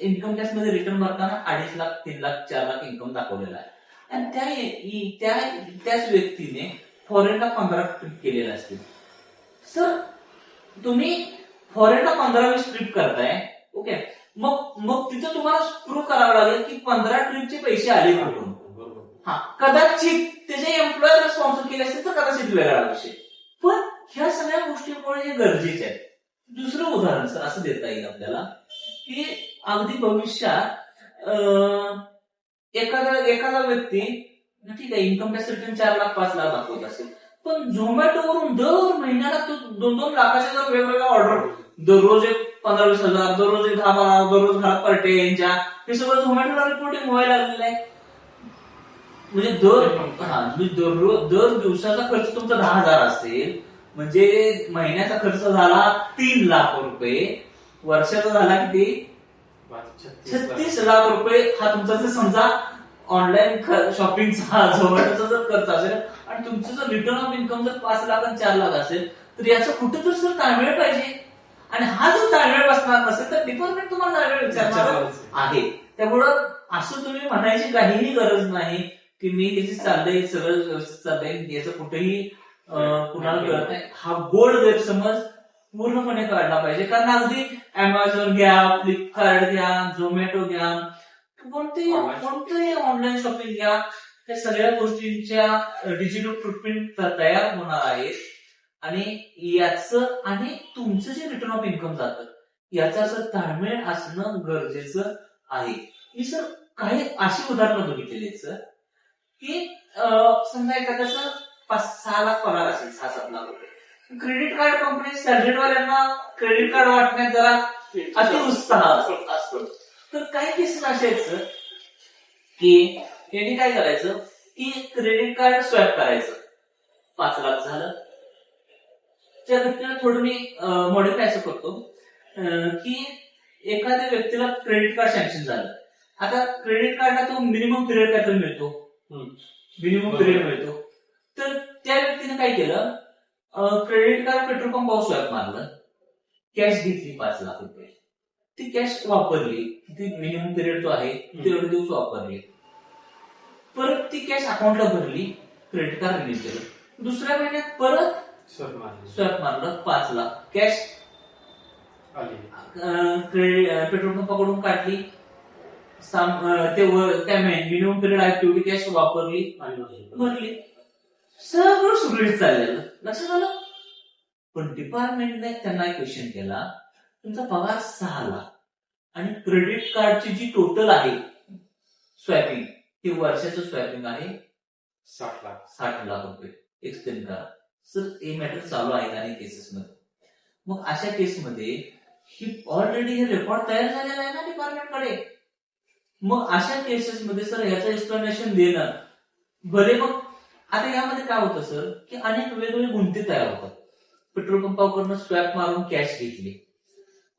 इन्कम टॅक्स मध्ये रिटर्न भरताना 2.5 लाख 3 लाख 4 लाख इन्कम दाखवलेला आहे आणि त्याच व्यक्तीने फॉरेनला 15 ट्रिप केलेल्या असतील. सर तुम्ही फॉरेनला 15-20 ट्रिप करताय, ओके, मग तिथं तुम्हाला प्रूव्ह करावं लागेल की 15 ट्रिपचे पैसे आले कुठून. हा, कदाचित त्याचे एम्प्लॉयर स्पॉन्सर केले असतील तर कदाचित वेगळा विषय, पण ह्या सगळ्या गोष्टींमुळे हे गरजेचे आहे. दुसरं उदाहरण सर असं देता येईल आपल्याला की अगदी भविष्यात एखादा व्यक्ती ठीक आहे income tax return 4 lakh 5 lakh दाखवत असेल पण झोमॅटोवरून दर महिन्याला तो 2-2 लाखाच्या जर वेगवेगळ्या ऑर्डर, दररोज एक 15-20 हजार, दररोज एक 10-12, दररोज घरात पार्टी यांच्या, हे सगळं झोमॅटोला रिपोर्टिंग व्हायला लागलेलं आहे. म्हणजे दर दिवसाचा खर्च तुमचा 10,000 असेल म्हणजे महिन्याचा खर्च झाला 3 लाख रुपये, वर्षाचा झाला किती 36 लाख रुपये. हा तुमचा जर समजा ऑनलाईन शॉपिंगचा झोमॅटोचा जर खर्च असेल आणि तुमचं जर रिटर्न ऑफ इन्कम जर 5 लाख आणि 4 लाख असेल तर याचं कुठं तर सर ताळमेळ पाहिजे. आणि हा जर ताळमेळ बसणार नसेल तर डिपार्टमेंट तुम्हाला ताळमेळ विचारणार आहे. त्यामुळं असं तुम्ही म्हणायची काहीही गरज नाही की मी याची चाललंय सगळं व्यवस्थित चाललंय याचं कुठेही कुणाला कळत नाही. हा गोल्ड गैरसमज पूर्णपणे काढला पाहिजे. कारण अगदी अमेझॉन घ्या, फ्लिपकार्ट घ्या, झोमॅटो घ्या, कोणतंही ऑनलाईन शॉपिंग घ्या, त्या सगळ्या गोष्टींच्या डिजिटल फुटप्रिंट तयार होणार आहेत आणि याचं आणि तुमचं जे रिटर्न ऑफ इन्कम जातं याचं असं ताळमेळ असणं गरजेचं आहे. मी सर काही अशी उदाहरणं बघितलेली आहेत सर की समजा एखाद्याचं 5-6 लाख पगार असेल, 6-7 लाख रुपये, क्रेडिट कार्ड कंपनी सॅलरीडवाल्यांना क्रेडिट कार्ड वाटण्यात जरा अति उत्साह असतो. तर काही केसेस असे आहेत सर की यांनी काय करायचं की क्रेडिट कार्ड स्वॅप करायचं, 5 लाख झालं. त्या घटनेला थोडं मी मॉडिफाय असं करतो की एखाद्या व्यक्तीला क्रेडिट कार्ड सँक्शन झालं. आता क्रेडिट कार्डला तो मिनिमम पिरियड काय तर मिळतो, मिनिमम पिरियड मिळतो. तर त्या व्यक्तीने काय केलं, क्रेडिट कार्ड पेट्रोल पंपावर स्वॅप मारलं, कॅश घेतली 5 लाख रुपये, ती कॅश वापरली, ती मिनिमम पिरियड जो आहे तेवढे दिवस वापरली, परत ती कॅश अकाउंटला भरली, क्रेडिट कार्ड रिलीज केलं. दुसऱ्या महिन्यात परत स्वॅप मारलं 5 लाख, कॅश पेट्रोल पंपाकडून काढली, त्या मिनिमम पिरियड आहे तेवढी कॅश वापरली आणि भरली. सगळं सुरळीत चाललेलं, लक्षात आलं. पण डिपार्टमेंटने त्यांना एक क्वेश्चन केला, तुमचा पगार 6 लाख आणि क्रेडिट कार्डची जी टोटल आहे स्वॅपिंग ते वर्षाचं स्वॅपिंग आहे 60 लाख रुपये, एक्सप्लेन करा. सर हे मॅटर चालू आहे का नाही केसेसमध्ये. मग अशा केसमध्ये ही ऑलरेडी हे रेकॉर्ड तयार झालेला आहे ना डिपार्टमेंटकडे. मग अशा केसेसमध्ये सर याचं एक्सप्लेनेशन देणं भले. मग आता यामध्ये काय होतं सर की अनेक वेगवेगळे गुंते तयार होतात. पेट्रोल पंपावरनं स्वॅप मारून कॅश घेतली.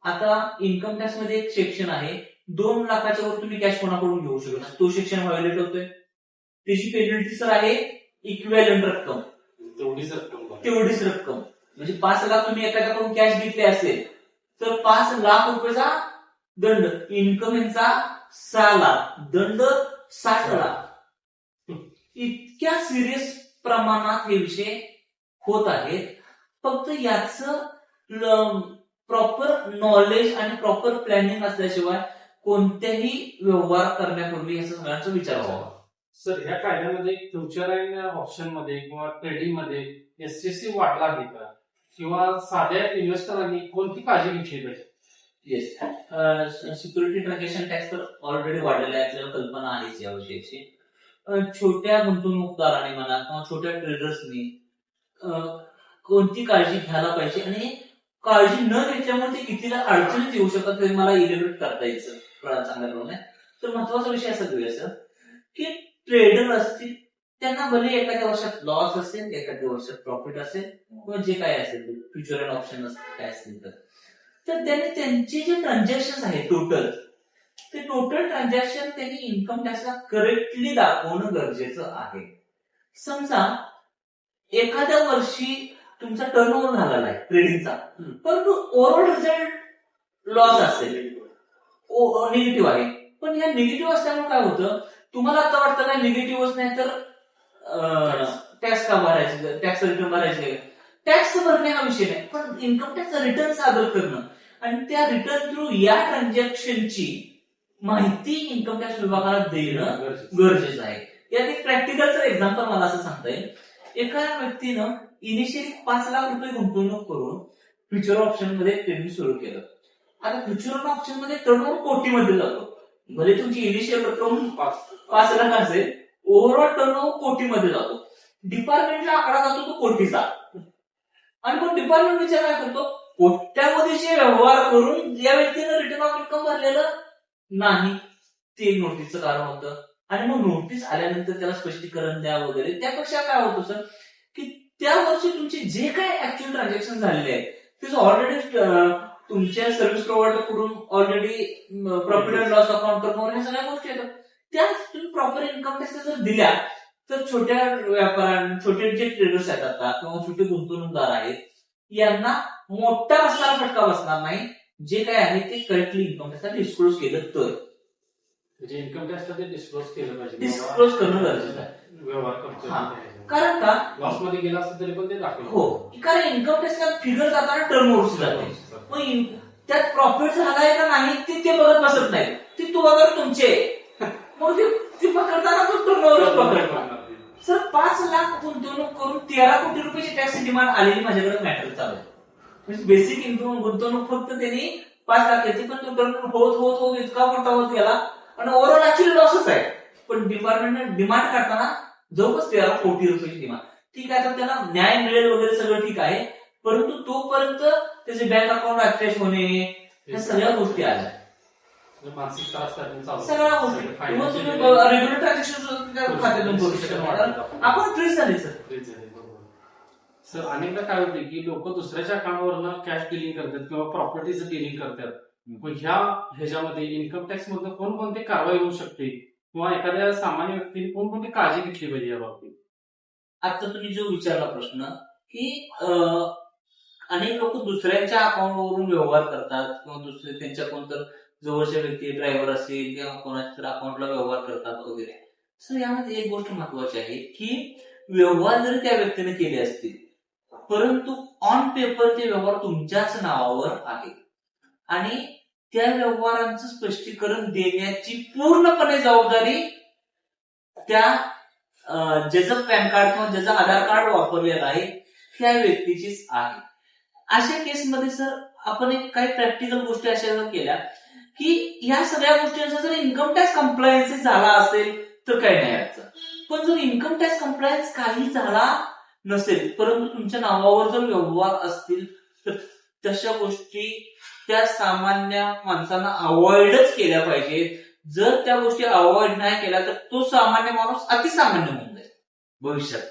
आता इन्कम टॅक्स मध्ये एक सेक्शन आहे, 2 लाखाच्या वर तुम्ही कॅश कोणाकडून घेऊ शकत नाही, तो सेक्शन व्हायोलेट होतोय. त्याची पेनल्टी सर आहे इक्विव्हॅलंट रक्कम, तेवढीच रक्कम. म्हणजे 5 लाख तुम्ही एखाद्याकडून कॅश घेतली असेल तर 5 लाख रुपयाचा दंड, इन्कम यांचा 6 लाख, दंड 60 लाख. इतक्या सिरियस प्रमाणात हे विषय होत आहेत. फक्त याच प्रॉपर नॉलेज आणि प्रॉपर प्लॅनिंग असल्याशिवाय कोणत्याही व्यवहार करण्यापूर्वी याचा सगळ्यांचा विचार व्हावा. सर ह्या कायद्यामध्ये फ्युचर अँड ऑप्शन मध्ये किंवा ट्रेडिंग मध्ये एससीसी वाढला आहे का, किंवा साध्या इन्व्हेस्टरांनी कोणती काळजी घेतली पाहिजे? येस, सिक्युरिटी ट्रान्झॅक्शन टॅक्स तर ऑलरेडी वाढलेला आहे, आपल्याला कल्पना आहेच या विषयाची. छोट्या गुंतवणूकदारांनी म्हणा किंवा छोट्या ट्रेडर्सनी कोणती काळजी घ्यायला पाहिजे आणि काळजी न घेतल्यामुळे ते कितीला अडचणीत येऊ शकतात ते मला इलिमिनेट करता यायचं चांगल्या प्रमाणे. तर महत्वाचा विषय असा घेऊया सर की ट्रेडर असतील त्यांना भले एखाद्या वर्षात लॉस असेल, एखाद्या वर्षात प्रॉफिट असेल, किंवा जे काय असेल फ्युचर अँड ऑप्शन काय असतील तर त्यांनी त्यांचे जे ट्रान्झॅक्शन आहेत टोटल, ते टोटल ट्रान्झॅक्शन त्यांनी इन्कम टॅक्सला करेक्टली दाखवणं गरजेचं आहे. समजा एखाद्या वर्षी तुमचा टर्नओव्हर झालेला आहे ट्रेडिंगचा, परंतु ओव्हरऑल रिझल्ट लॉस असेल, निगेटिव्ह आहे. पण या निगेटिव्ह असल्यामुळे काय होतं, तुम्हाला आता वाटतं काय निगेटिव्हच नाही तर टॅक्स का भरायचे, टॅक्स रिटर्न भरायचे. टॅक्स भरणे हा विषय नाही, पण इन्कम टॅक्स रिटर्न सादर करणं आणि त्या रिटर्न थ्रू या ट्रान्झॅक्शनची माहिती इन्कम टॅक्स विभागाला देणं गरजेचं आहे. यात एक प्रॅक्टिकलचं एक्झाम्पल मला असं सांगता येईल. एका व्यक्तीनं इनिशियली 5 लाख रुपये गुंतवणूक करून फ्युचर ऑप्शन मध्ये ट्रेडिंग सुरू केलं. आता फ्युचर ऑप्शन मध्ये टर्नओव्हर कोटीमध्ये जातो. भले तुमची इनिशियल रक्कम 5 लाख असेल, ओव्हरऑल टर्नओव्हर कोटीमध्ये जातो. डिपार्टमेंटला आकडा जातो तो कोटीचा, आणि मग डिपार्टमेंट विचार काय करतो, कोट्यावधीचे व्यवहार करून या व्यक्तीनं रिटर्न ऑफ इन्कम भरलेलं नाही, ते नोटीसचं कारण होतं. आणि मग नोटीस आल्यानंतर त्याला स्पष्टीकरण द्या वगैरे. त्यापेक्षा काय होतं सर की त्या वर्षी तुमचे जे काय ऍक्च्युअल ट्रान्झॅक्शन झालेले आहेत ते ऑलरेडी तुमच्या सर्व्हिस प्रोव्हायडर कडून already profit and loss account turnover ह्या सगळ्या गोष्टी येतात. त्या तुम्ही प्रॉपर इन्कम टॅक्स जर दिल्या तर छोट्या व्यापाऱ्यांना, छोटे जे ट्रेडर्स आहेत आता किंवा छोटे गुंतवणूकदार आहेत, यांना मोठा असणारा फटका बसणार नाही. जे काय आहे ते करेक्टली इन्कम टॅक्सला डिस्क्लोज केलं तर, म्हणजे इन्कम टॅक्सला ते डिस्क्लोज केलं पाहिजे, डिस्क्लोज करणं गरजेचं आहे. व्यवहार करतो कारण का लॉस मध्ये गेला असेल तरी पण ते दाखवलं. हो, कारण इन्कम टॅक्सला फिगर जाताना टर्नओव्हर जाते. मग त्यात प्रॉफिट झालाय का नाही ते बघत बसत नाही, ती तुम्हाला तुमचे मग ती पकडताना तो टर्नओव्हर पकडतो. सर 5 लाख गुंतवणूक करून 13 कोटी रुपयाची टॅक्स डिमांड आलेली माझ्याकडे मॅटर चालू आहे. म्हणजे बेसिक इन्कम गुंतवणूक फक्त त्यांनी 5 लाख येते, पण तो टर्न होत होत होत इतका मोठा होत गेला आणि ओव्हरऑल ऍक्च्युअली लॉसच आहे. पण डिपार्टमेंटने डिमांड काढताना जवळपास 13 कोटी रुपयाची डिमांड. ठीक आहे, तर त्याला न्याय मिळेल वगैरे सगळं ठीक आहे, परंतु तोपर्यंत त्याचे बँक अकाउंट ऍक्टिव्ह होणे ह्या सगळ्या गोष्टी आल्या, मानसिक त्रास सगळ्या गोष्टी. रेग्युलर ट्रान्झॅक्शन खात्यातून करू शकतो आपण. ट्रेस झाले सर. सर अनेकदा काय होते की लोक दुसऱ्याच्या अकाउंटवरनं कॅश डिलिंग करतात किंवा प्रॉपर्टीचं डिलिंग करतात. ह्याच्यामध्ये इन्कम टॅक्स मधून कोणकोणती कारवाई होऊ शकते, किंवा एखाद्या सामान्य व्यक्तीने कोणकोणती काळजी घेतली पाहिजे या बाबतीत? आता तुम्ही जो विचारला प्रश्न की अनेक लोक दुसऱ्यांच्या अकाउंटवरून व्यवहार करतात किंवा दुसरे त्यांच्या कोणतं जवळच्या व्यक्ती ड्रायव्हर असेल किंवा कोणाच्या अकाउंटला व्यवहार करतात वगैरे. सर यामध्ये एक गोष्ट महत्वाची आहे की व्यवहार जरी त्या व्यक्तीने केले असतील, परंतु ऑन पेपर ते व्यवहार तुमच्याच नावावर आहे आणि त्या व्यवहारांचं स्पष्टीकरण देण्याची पूर्णपणे जबाबदारी त्या ज्याचं पॅन कार्ड किंवा ज्याचं आधार कार्ड वापरलेलं आहे त्या व्यक्तीचीच आहे. अशा केसमध्ये सर आपण एक काही प्रॅक्टिकल गोष्टी अशा केल्या की या सगळ्या गोष्टींचा जर इन्कम टॅक्स कम्प्लायन्स झाला असेल तर काही नाही याचं. पण जर इन्कम टॅक्स कम्प्लायन्स काही झाला नसेल, परंतु तुमच्या नावावर जर व्यवहार असतील तर तशा गोष्टी त्या सामान्य माणसांना अवॉइडच केल्या पाहिजेत. जर त्या गोष्टी अवॉइड नाही केल्या तर तो सामान्य माणूस अतिसामान्य होऊन जाईल भविष्यात.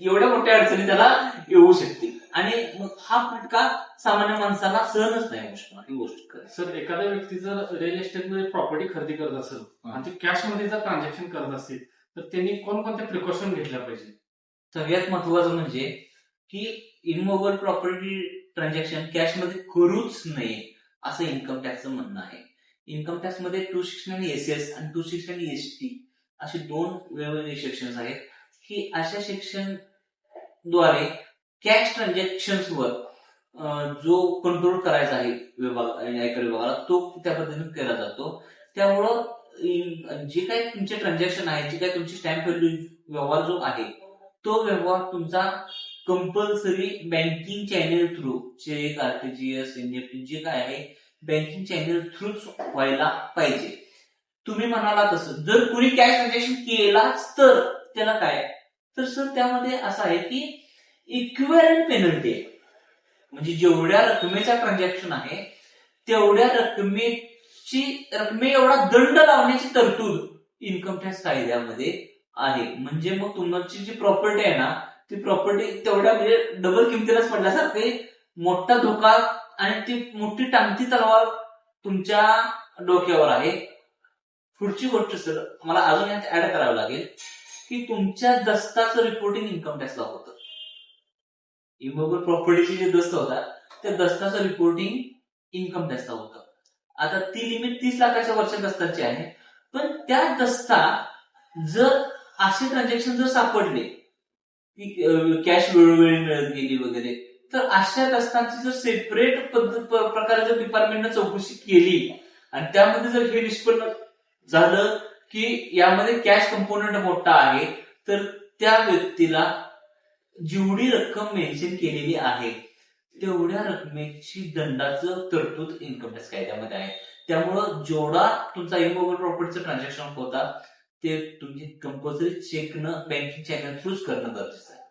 एवढ्या मोठ्या अडचणी त्याला येऊ शकते आणि मग हा फटका सामान्य माणसाला सहनच नाही होऊ शकणार ही गोष्ट. सर एखाद्या व्यक्ती जर रिअल इस्टेटमध्ये प्रॉपर्टी खरेदी करत असेल आणि ते कॅश मध्ये जर ट्रान्झॅक्शन करत असतील तर त्यांनी कोणकोणत्या प्रिकॉशन घेतल्या पाहिजे? सगळ्यात महत्वाचं म्हणजे की इनमोबल प्रॉपर्टी ट्रान्झॅक्शन कॅशमध्ये करूच नये असं इन्कम टॅक्सचं म्हणणं आहे. इन्कम टॅक्समध्ये 260 आणि एसीएस आणि 260 आणि एसटी असे 2 वेगवेगळे सेक्शन्स आहेत की अशा सेक्शनद्वारे कॅश ट्रान्झॅक्शन्सवर जो कंट्रोल करायचा आहे आयकर विभागाला तो त्या पद्धतीने केला जातो. त्यामुळं जे काही तुमचे ट्रान्झॅक्शन आहे, जे काही तुमची स्टॅम्प व्यवहार जो आहे तो व्यवहार तुमचा compulsory banking channel through cheque, RTGS, NEFT जे काय आहे बँकिंग चॅनेल थ्रूच व्हायला पाहिजे. तुम्ही म्हणाला तसं जर कुणी कॅश ट्रान्झॅक्शन केलाच तर त्याला काय, तर सर त्यामध्ये असं आहे की इक्विव्हॅलंट पेनल्टी आहे. म्हणजे जेवढ्या रकमेचा ट्रान्झॅक्शन आहे तेवढ्या रकमे एवढा दंड लावण्याची तरतूद इन्कम टॅक्स कायद्यामध्ये आहे. म्हणजे मग तुमची जी प्रॉपर्टी आहे ना ती प्रॉपर्टी तेवढ्या म्हणजे डबल किमतीलाच पडल्यासारखे मोठा धोका आणि ती मोठी टांगती तलवार तुमच्या डोक्यावर आहे. पुढची गोष्ट सर मला अजून यात ऍड करावं लागेल की तुमच्या दस्ताचं रिपोर्टिंग इन्कम टॅक्सला होतं. इमोबल प्रॉपर्टीचे जे दस्त होतात त्या दस्ताचं रिपोर्टिंग इन्कम टॅक्सला होतं. आता ती लिमिट 30 लाखाच्या वरच्या दस्ताची आहे. पण त्या दस्तात जर असे ट्रान्झॅक्शन जर सापडले की कॅश वेळोवेळी मिळत गेली वगैरे तर अशा दस्तांची जर सेपरेट प्रकारे जर डिपार्टमेंटनं चौकशी केली आणि त्यामध्ये जर हे निष्पन्न झालं की यामध्ये कॅश कंपोनंट मोठा आहे तर त्या व्यक्तीला जेवढी रक्कम मेन्शन केलेली आहे तेवढ्या रकमेची दंडाचं तरतूद इन्कम टॅक्स कायद्यामध्ये आहे. त्यामुळं जेवढा तुमचा इमोबल प्रॉपर्टीचं ट्रान्झॅक्शन होता ते तुम्ही कंपल्सरी चेकनं बँकिंग चॅनल थ्रूच करणं गरजेचं आहे.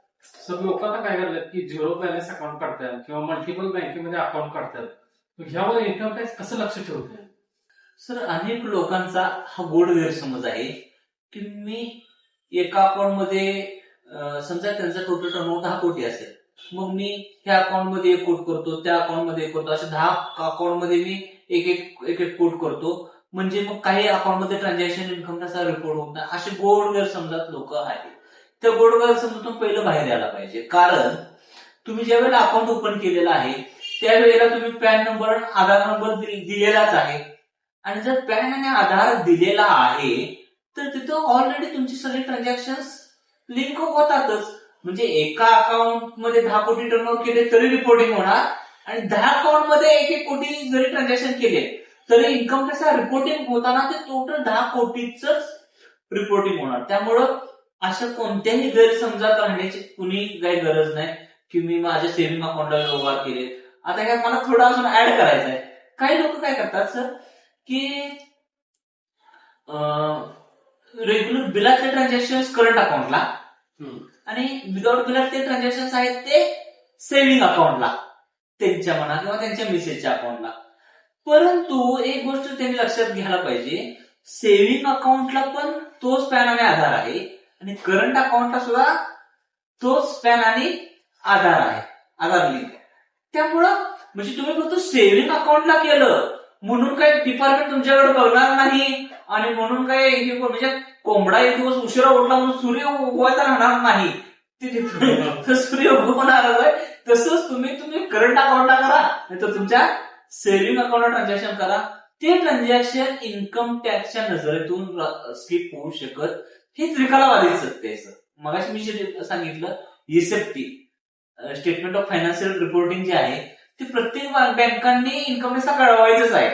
सर लोकांना काय करतात की झिरो बॅलन्स अकाउंट काढतात किंवा मल्टिपल बँकेमध्ये अकाउंट काढतात, ह्यावर इन्कम टॅक्स कसं लक्ष ठेवतो? सर अनेक लोकांचा हा गोड गैरसमज आहे की मी एका अकाउंटमध्ये समजा त्यांचा टोटल टर्नओव्हर 10 कोटी असेल, मग मी ह्या अकाउंटमध्ये 1 कोट करतो, त्या अकाउंटमध्ये 1 करतो, असे 10 अकाउंटमध्ये मी एक कोट करतो. म्हणजे मग काही अकाउंटमध्ये ट्रान्झॅक्शन इन्कम टॅक्सचा रिपोर्ट होत नाही, असे गोड गैरसमजात लोक आहेत. त्या गोड गैरसमजातून पहिलं बाहेर यायला पाहिजे. कारण तुम्ही ज्या वेळेला अकाउंट ओपन केलेलं आहे त्यावेळेला तुम्ही पॅन नंबर आणि आधार नंबर दिलेलाच आहे. आणि जर पॅन आणि आधार दिलेला आहे तर तिथं ऑलरेडी तुमची सगळी ट्रान्झॅक्शन लिंक होतातच. म्हणजे एका अकाउंटमध्ये 10 कोटी टर्नओव्हर केले तरी रिपोर्टिंग होणार आणि 10 अकाउंटमध्ये 1 कोटी जरी ट्रान्झॅक्शन केले तरी इन्कम टॅक्स रिपोर्टिंग होताना ते टोटल 10 कोटीच रिपोर्टिंग होणार. त्यामुळं अशा कोणत्याही गैरसमजात राहण्याची कुणी काही गरज नाही की मी माझ्या सेव्हिंग अकाउंटला व्यवहार केले. आता ह्यात मला थोडं अजून ऍड करायचं आहे. काही लोक काय करतात सर की रेग्युलर बिलातले ट्रान्झॅक्शन करंट अकाउंटला आणि विदाउट बिलात ते ट्रान्झॅक्शन आहेत ते सेव्हिंग अकाउंटला त्यांच्या म्हणा किंवा त्यांच्या मिसेसच्या अकाउंटला. परंतु एक गोष्ट त्यांनी लक्षात घ्यायला पाहिजे, सेव्हिंग अकाउंटला पण तोच पॅन आणि आधार आहे आणि करंट अकाउंटला सुद्धा तोच पॅन आणि आधार आहे, आधार लिंक. त्यामुळं म्हणजे तुम्ही फक्त सेव्हिंग अकाउंटला केलं म्हणून काय डिपार्टमेंट तुमच्याकडे बघणार नाही आणि म्हणून काय म्हणजे कोंबडा एक दिवस उशिरा उठला म्हणून सूर्य उगवायचा राहणार नाही, सूर्य उगवणारच आहे. तसंच तुम्ही करंट अकाउंटला करा नाही तर तुमच्या सेव्हिंग अकाउंटला ट्रान्झॅक्शन करा. ते ट्रान्झॅक्शन इन्कम टॅक्सच्या नजरेतून स्किप होऊ शकत हे त्रिकालावादी सत्य आहे. सर मगाशी मी जे सांगितलं SFT statement of financial reporting जे आहे ते प्रत्येक बँकांनी इन्कम टॅक्सला कळवायचंच आहे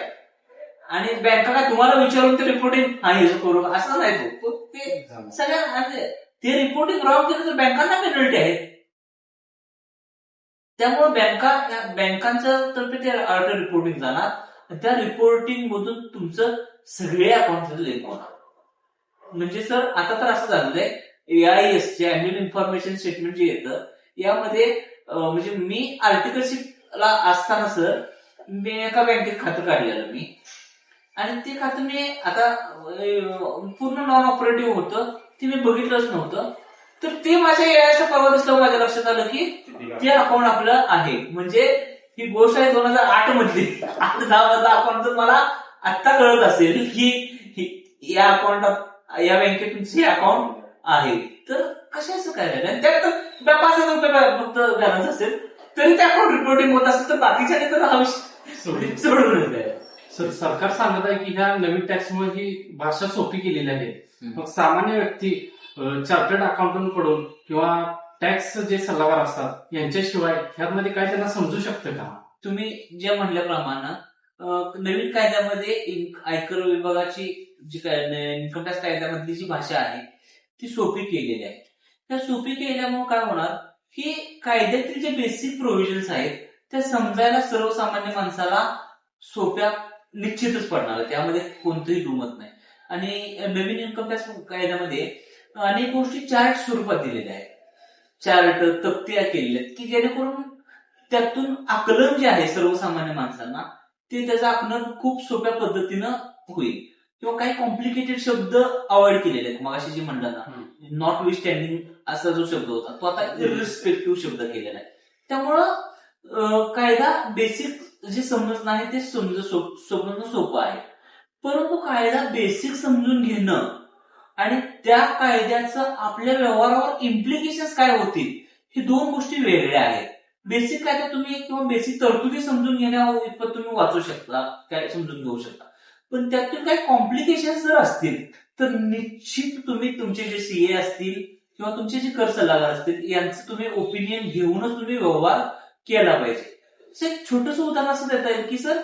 आणि बँका काय तुम्हाला विचारून ते रिपोर्टिंग आहे करू असं नाही. तो ते सगळ्या ते रिपोर्टिंग रॉंग केलं तर बँकांना पेनल्टी आहे. त्यामुळे बँकांचं तर्फे ते रिपोर्टिंग जाणार, त्या रिपोर्टिंग मधून तुमचं सगळे अकाउंट लिंक होणार. म्हणजे सर आता तर असं झालेलं आहे AIS जे अॅन्युअल इन्फॉर्मेशन स्टेटमेंट जे येतं यामध्ये म्हणजे मी आर्टिकलशिपला असताना सर मी एका बँकेत खातं काढलेलं मी आणि ते खातं मी आता पूर्ण नॉन ऑपरेटिव्ह होतं, ते मी बघितलंच नव्हतं. तर ते माझ्या AIS परवा दिसलं माझ्या लक्षात आलं की ते अकाउंट आपलं आहे. म्हणजे ही गोष्ट आहे 2008 मधली, 8-10 मधला अकाउंट जर मला आत्ता कळत असेल की या अकाउंटात या बँकेत तुमचे अकाउंट आहे तर कशाचं काय राहिलं. त्यात 5,000 रुपये फक्त बॅलन्स असेल तरी त्या अकाउंट रिपोर्टिंग होत असेल तर बाकीच्या तर हा विषय सोडून द्या. सर सरकार सांगत आहे की ह्या नवीन टॅक्समुळे ही भाषा सोपी केलेली आहे. मग सामान्य व्यक्ती चार्टर्ड अकाउंटंट कडून किंवा टॅक्स जे सल्लागार असतात यांच्याशिवाय ह्यामध्ये काय त्यांना समजू शकतं का? तुम्ही जे म्हणल्याप्रमाणे नवीन कायद्यामध्ये आयकर विभागाची जी काय इन्कम टॅक्स कायद्यामधली जी भाषा आहे ती सोपी केलेली आहे. त्या सोपी केल्यामुळे काय होणार की कायद्यातील जे बेसिक प्रोव्हिजन्स आहेत त्या समजायला सर्वसामान्य माणसाला सोप्या निश्चितच पडणार आहे. त्यामध्ये कोणतंही दुमत नाही. आणि नवीन इन्कम टॅक्स कायद्यामध्ये अनेक गोष्टी चार्ट स्वरूपात दिलेल्या आहेत. चार्ट तक्त्या केलेल्या आहेत की जेणेकरून त्यातून आकलन जे आहे सर्वसामान्य माणसांना ते त्याचं आकलन खूप सोप्या पद्धतीनं होईल. किंवा काही कॉम्प्लिकेटेड शब्द अवॉइड केलेले आहेत. मग अशी जी म्हणलं ना नॉट विथ स्टँडिंग असा जो शब्द होता तो आता इररिस्पेक्टिव्ह शब्द केलेला आहे. त्यामुळं कायदा बेसिक जे समजणं आहे ते समजणं सोपं आहे. परंतु कायदा बेसिक समजून घेणं आणि त्या कायद्याचं आपल्या व्यवहारावर इम्प्लिकेशन्स काय होतील हे दोन गोष्टी वेगळ्या आहेत. बेसिक कायदा तुम्ही किंवा बेसिक तरतुदी समजून घेण्यावर इतपत तुम्ही वाचू शकता, काय समजून घेऊ शकता. पण त्यातून काही कॉम्प्लिकेशन्स जर असतील तर निश्चित तुम्ही तुमचे जे सीए असतील किंवा तुमचे जे कर सल्लागार असतील यांचं तुम्ही ओपिनियन घेऊनच तुम्ही व्यवहार केला पाहिजे. एक छोटंसं उदाहरण असं देता येईल की सर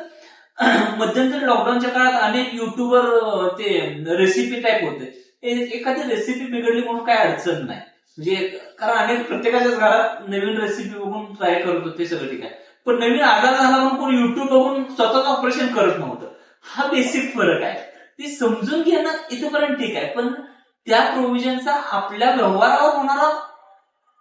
मध्यंतरी लॉकडाऊनच्या काळात अनेक युट्यूबर ते रेसिपी टाईप होते. एखादी रेसिपी बिघडली म्हणून काय अडचण नाही. म्हणजे कारण अनेक प्रत्येकाच्याच घरात नवीन रेसिपी बघून ट्राय करत होते सगळं ठीक आहे. पण नवीन आजार झाला म्हणून कोण युट्यूब बघून स्वतःच ऑपरेशन करत नव्हतं. हा बेसिक फरक आहे. ती समजून घेणं इथपर्यंत ठीक आहे. पण त्या प्रोव्हिजनचा आपल्या व्यवहारावर होणारा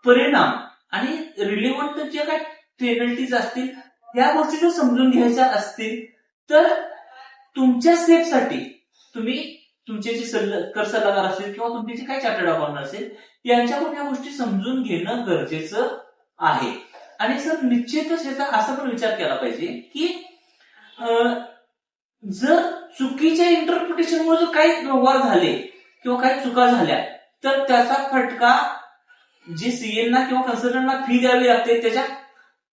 परिणाम आणि रिलेव्हंट जे काय पेनल्टीज असतील या गोष्टी जर समजून घ्यायच्या असतील तर तुमच्या सेफसाठी तुम्ही तुमचे जे कर सल्लागार असतील किंवा तुमचे जे काही चार्टर्ड अकाउंटंट असेल यांच्याकडून या गोष्टी समजून घेणं गरजेचं आहे. आणि सर निश्चितच याचा असा पण विचार केला पाहिजे की जर चुकीच्या इंटरप्रिटेशनमुळे जर काही व्यवहार झाले किंवा काही चुका झाल्या तर त्याचा फटका जे सीएना किंवा कन्सल्टंटला फी द्यावी लागते त्याच्या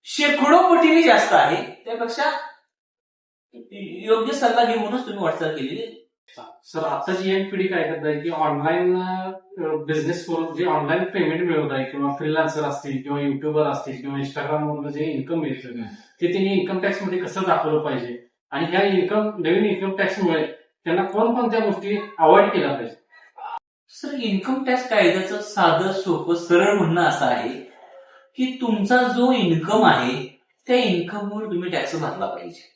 शेकडो पटीने जास्त आहे. त्यापेक्षा योग्य सल्ला घेऊनच तुम्ही वाटचाल केलेली. सर आताची यंग पिढी काय करत आहे की ऑनलाईन बिझनेस करून जे ऑनलाईन पेमेंट मिळवत आहे किंवा फ्रीलान्सर असतील किंवा युट्यूबर असतील किंवा इंस्टाग्राम वरून जे इन्कम मिळतं ते त्यांनी इन्कम टॅक्स मध्ये कसं दाखवलं पाहिजे आणि ह्या नवीन इन्कम टॅक्समुळे त्यांना कोणकोणत्या गोष्टी अवॉइड केल्या पाहिजे? सर इन्कम टॅक्स कायद्याचं साधं सोपं सरळ म्हणणं असं आहे की तुमचा जो इन्कम आहे त्या इन्कमवर तुम्ही टॅक्स भरला पाहिजे.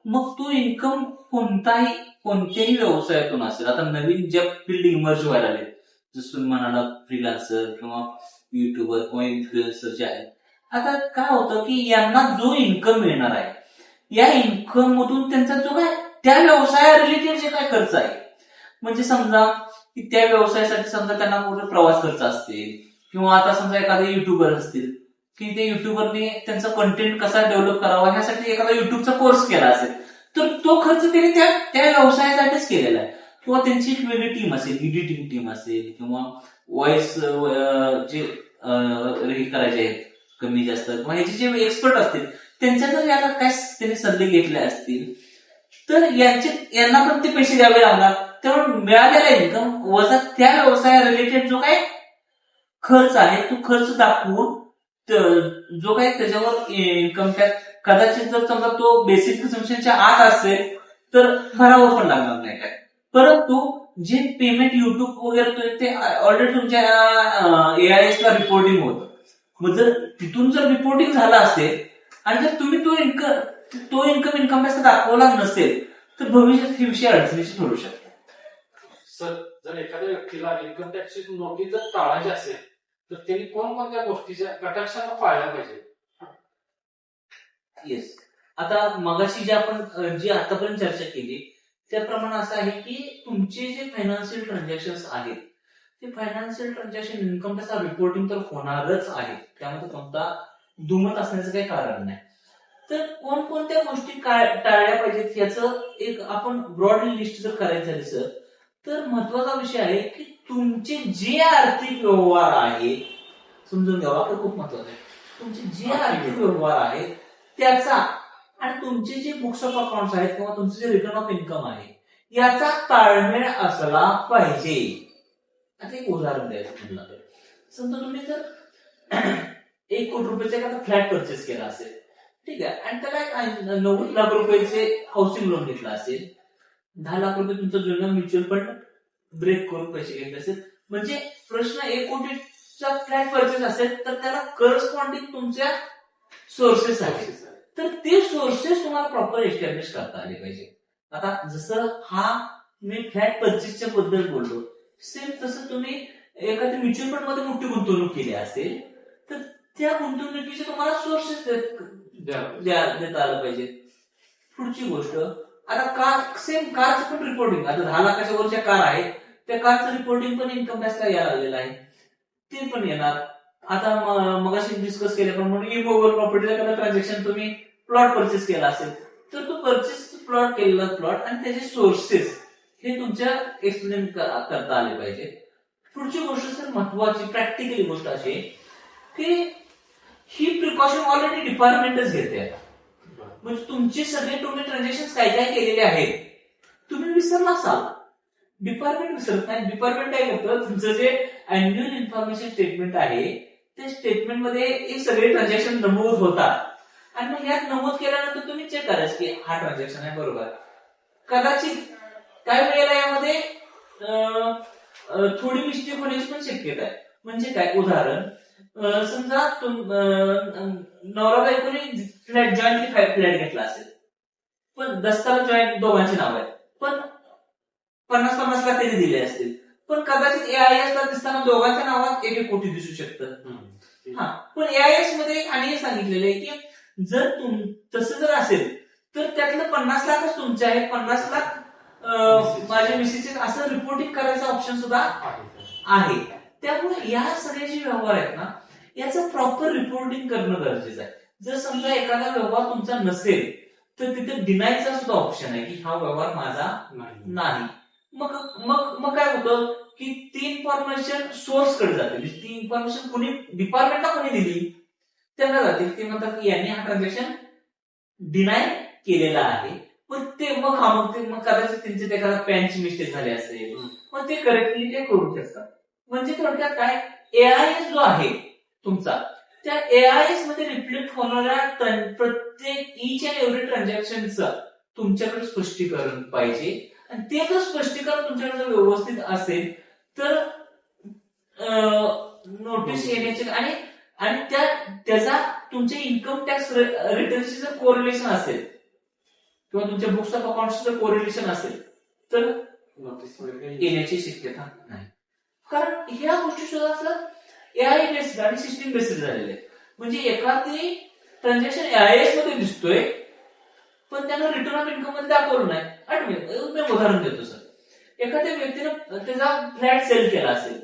मग तो इन्कम कोणत्याही व्यवसायातून असेल. आता नवीन ज्या फील्ड इमर्ज व्हायला लागले जसं तुम्ही म्हणाला फ्रीलान्सर किंवा युट्यूबर किंवा इन्फ्लुएन्सर जे आहेत. आता काय होतं की यांना जो इन्कम मिळणार आहे या इन्कम मधून त्यांचा जो काय त्या व्यवसाया रिलेटेड जे काय खर्च आहे म्हणजे समजा की त्या व्यवसायासाठी समजा त्यांना कुठे प्रवास खर्च असतील किंवा आता समजा एखादे युट्यूबर असतील की ते युट्यूबरने त्यांचा कंटेंट कसा डेव्हलप करावा ह्यासाठी एखादा युट्यूबचा कोर्स केला असेल तर तो खर्च त्यांनी त्या व्यवसायासाठीच केलेला आहे. किंवा त्यांची एक वेगळी टीम असेल, एडिटिंग टीम असेल किंवा व्हॉइस जे करायचे आहेत कमी जास्त किंवा ह्याचे जे एक्सपर्ट असतील त्यांच्या जर याला काय त्यांनी सल्ले घेतले असतील तर यांना पण ते पैसे द्यावे लागणार. त्यामुळे मिळालेला इन्कम वजा त्या व्यवसाया रिलेटेड जो काय खर्च आहे तो खर्च दाखवून जो काही त्याच्यावर इन्कम टॅक्स कदाचित जर समजा तो बेसिक कन्झम्पशनच्या आत असेल तर भरावं पण लागणार नाही काय. परंतु जे पेमेंट युट्यूब वगैरे ते ऑलरेडी तुमच्या AIS ला रिपोर्टिंग होतं. मग जर तिथून जर रिपोर्टिंग झालं असेल आणि जर तुम्ही तो इन्कम टॅक्स दाखवला नसेल तर भविष्यात हे विषय अडचणीचे ठरू शकते. सर जर एखाद्या व्यक्तीला इन्कम टॅक्सची नोटीस जर टाळायची असेल तर त्यांनी कोणकोणत्या गोष्टीच्या कटाक्षांना पाळल्या पाहिजे? येस. आता मगाशी जे आपण जी आतापर्यंत चर्चा केली त्याप्रमाणे असं आहे की तुमचे जे फायनान्शियल ट्रान्झॅक्शन आहेत ते financial transaction income tax reporting तर होणारच आहे. त्यामध्ये कोणता दुमत असण्याचं काही कारण नाही. तर कोणकोणत्या गोष्टी टाळल्या पाहिजेत याचं एक आपण ब्रॉडली लिस्ट जर करायचं झाली सर तर महत्वाचा विषय आहे की तुमचे जे आर्थिक व्यवहार आहे समजून घ्यावा खूप महत्वाचं आहे. तुमचे जे आर्थिक व्यवहार आहेत त्याचा आणि तुमचे जे बुक्स ऑफ अकाउंट्स आहेत किंवा तुमचं जे रिटर्न ऑफ इन्कम आहे याचा ताळमेळ असला पाहिजे. आता एक उदाहरण द्यायचं तुम्हाला. तर समजा तुम्ही जर 1 कोटी रुपयाचा एखादा फ्लॅट परचेस केला असेल, ठीक आहे, आणि त्याला एक 90 लाख रुपयाचे हाऊसिंग लोन घेतला असेल, 10 लाख रुपये तुमचा जुना म्युच्युअल फंड ब्रेक करून पैसे घेतले असेल, म्हणजे प्रश्न 1 कोटीचा फ्लॅट परचेस असेल तर त्याला करस्पॉन्डिंग तुमच्या सोर्सेस आहेत. तर ते सोर्सेस तुम्हाला प्रॉपर एस्टॅब्लिश करता आले पाहिजे. आता जसं हा मी फ्लॅट परचेसच्या बद्दल बोललो, सेम तसं तुम्ही एखाद्या म्युच्युअल फंड मध्ये मोठी गुंतवणूक केली असेल तर त्या गुंतवणुकीचे तुम्हाला सोर्सेस देता आलं पाहिजे. पुढची गोष्ट, आता कार, सेम कारचं पण रिपोर्टिंग, आता 10 लाखाच्या वरच्या कार आहेत त्या कारचं रिपोर्टिंग पण इन्कम टॅक्सला यायला लागलेलं आहे, ते पण येणार. आता मगाशी डिस्कस केल्याप्रमाणे इमोबल प्रॉपर्टीचा एखादा ट्रान्झॅक्शन तुम्ही प्लॉट परचेस केला असेल तर तो परचेस प्लॉट केलेला प्लॉट आणि त्याचे सोर्सेस हे तुमच्या एक्सप्लेन करता आले पाहिजे. पुढची गोष्ट सर महत्वाची प्रॅक्टिकली गोष्ट अशी की ही प्रिकॉशन ऑलरेडी डिपार्टमेंटच घेते. म्हणजे तुमचे सगळे तुम्ही ट्रान्झॅक्शन काय काय केलेले आहेत तुम्ही विसरला असाल, डिपार्टमेंट विसरत नाही. डिपार्टमेंट काय करतं, तुमचं जे अॅन्युअल इन्फॉर्मेशन स्टेटमेंट आहे त्या स्टेटमेंट मध्ये हे सगळे ट्रान्झॅक्शन नमूद होतात आणि मग यात नमूद केल्यानंतर तुम्ही चेक करायचं की हा ट्रान्झॅक्शन आहे बरोबर. कदाचित काय वेळेला यामध्ये थोडी मिस्टेक होण्याची पण शक्यता आहे. म्हणजे काय, उदाहरण समजा नवरा बायकोने फ्लॅट जॉईंटली फ्लॅट घेतला असेल, पण दस्ताला जॉईंट दोघांची नाव आहेत, पण 50-50 लाख त्यांनी दिले असतील, पण कदाचित एआयएस ला दिसताना दोघांच्या नावात 1 कोटी दिसू शकतं. हा, पण एआयएस मध्ये आणि हे सांगितलेलं आहे की जर तसं जर असेल तर त्यातलं 50 लाखच तुमचे आहेत, 50 लाख माझ्या मिसेसचे, असं रिपोर्टिंग करायचं ऑप्शन सुद्धा आहे. त्यामुळे या सगळे जे व्यवहार आहेत ना याचं प्रॉपर रिपोर्टिंग करणं गरजेचं आहे. जर समजा एखादा व्यवहार तुमचा नसेल तर तिथे डिनायचा सुद्धा ऑप्शन आहे की हा व्यवहार माझा नाही. मग मग मग काय होतं की ती इन्फॉर्मेशन सोर्स कडे जाते, ती इन्फॉर्मेशन कोणी डिपार्टमेंटला कोणी दिली त्यांना जाते. ते म्हणतात की यांनी हा ट्रान्झॅक्शन डिनाय केलेला आहे, पण ते मग कदाचित त्यांचे एखादा पॅनची मिस्टेक झाली असेल, मग ते करेक्टली ते करू शकतात. म्हणजे थोडक्यात काय, एआयएस जो आहे तुमचा त्या एआयएस मध्ये रिफ्लेक्ट होणाऱ्या प्रत्येक ईच अँड एव्हरी ट्रान्झॅक्शनचं तुमच्याकडे स्पष्टीकरण पाहिजे. आणि ते जर स्पष्टीकरण तुमच्याकडे जर व्यवस्थित असेल तर नोटीस येण्याचे आणि त्याचा तुमच्या इन्कम टॅक्स रिटर्नशी जर कोरिलेशन असेल किंवा तुमच्या बुक्स ऑफ अकाउंटशी जर कोरिलेशन असेल तर नोटीस येण्याची शक्यता नाही. कारण ह्या गोष्टी सुद्धा एआय बेस्ड आणि सिस्टीम बेस्ड झालेले आहेत. म्हणजे एखादी ट्रान्झॅक्शन एआयएस मध्ये दिसतोय पण त्यांना रिटर्न ऑफ इन्कम मध्ये दाखवलं नाही. मी उदाहरण देतो सर, एखाद्या व्यक्तीनं त्याचा फ्लॅट सेल केला असेल,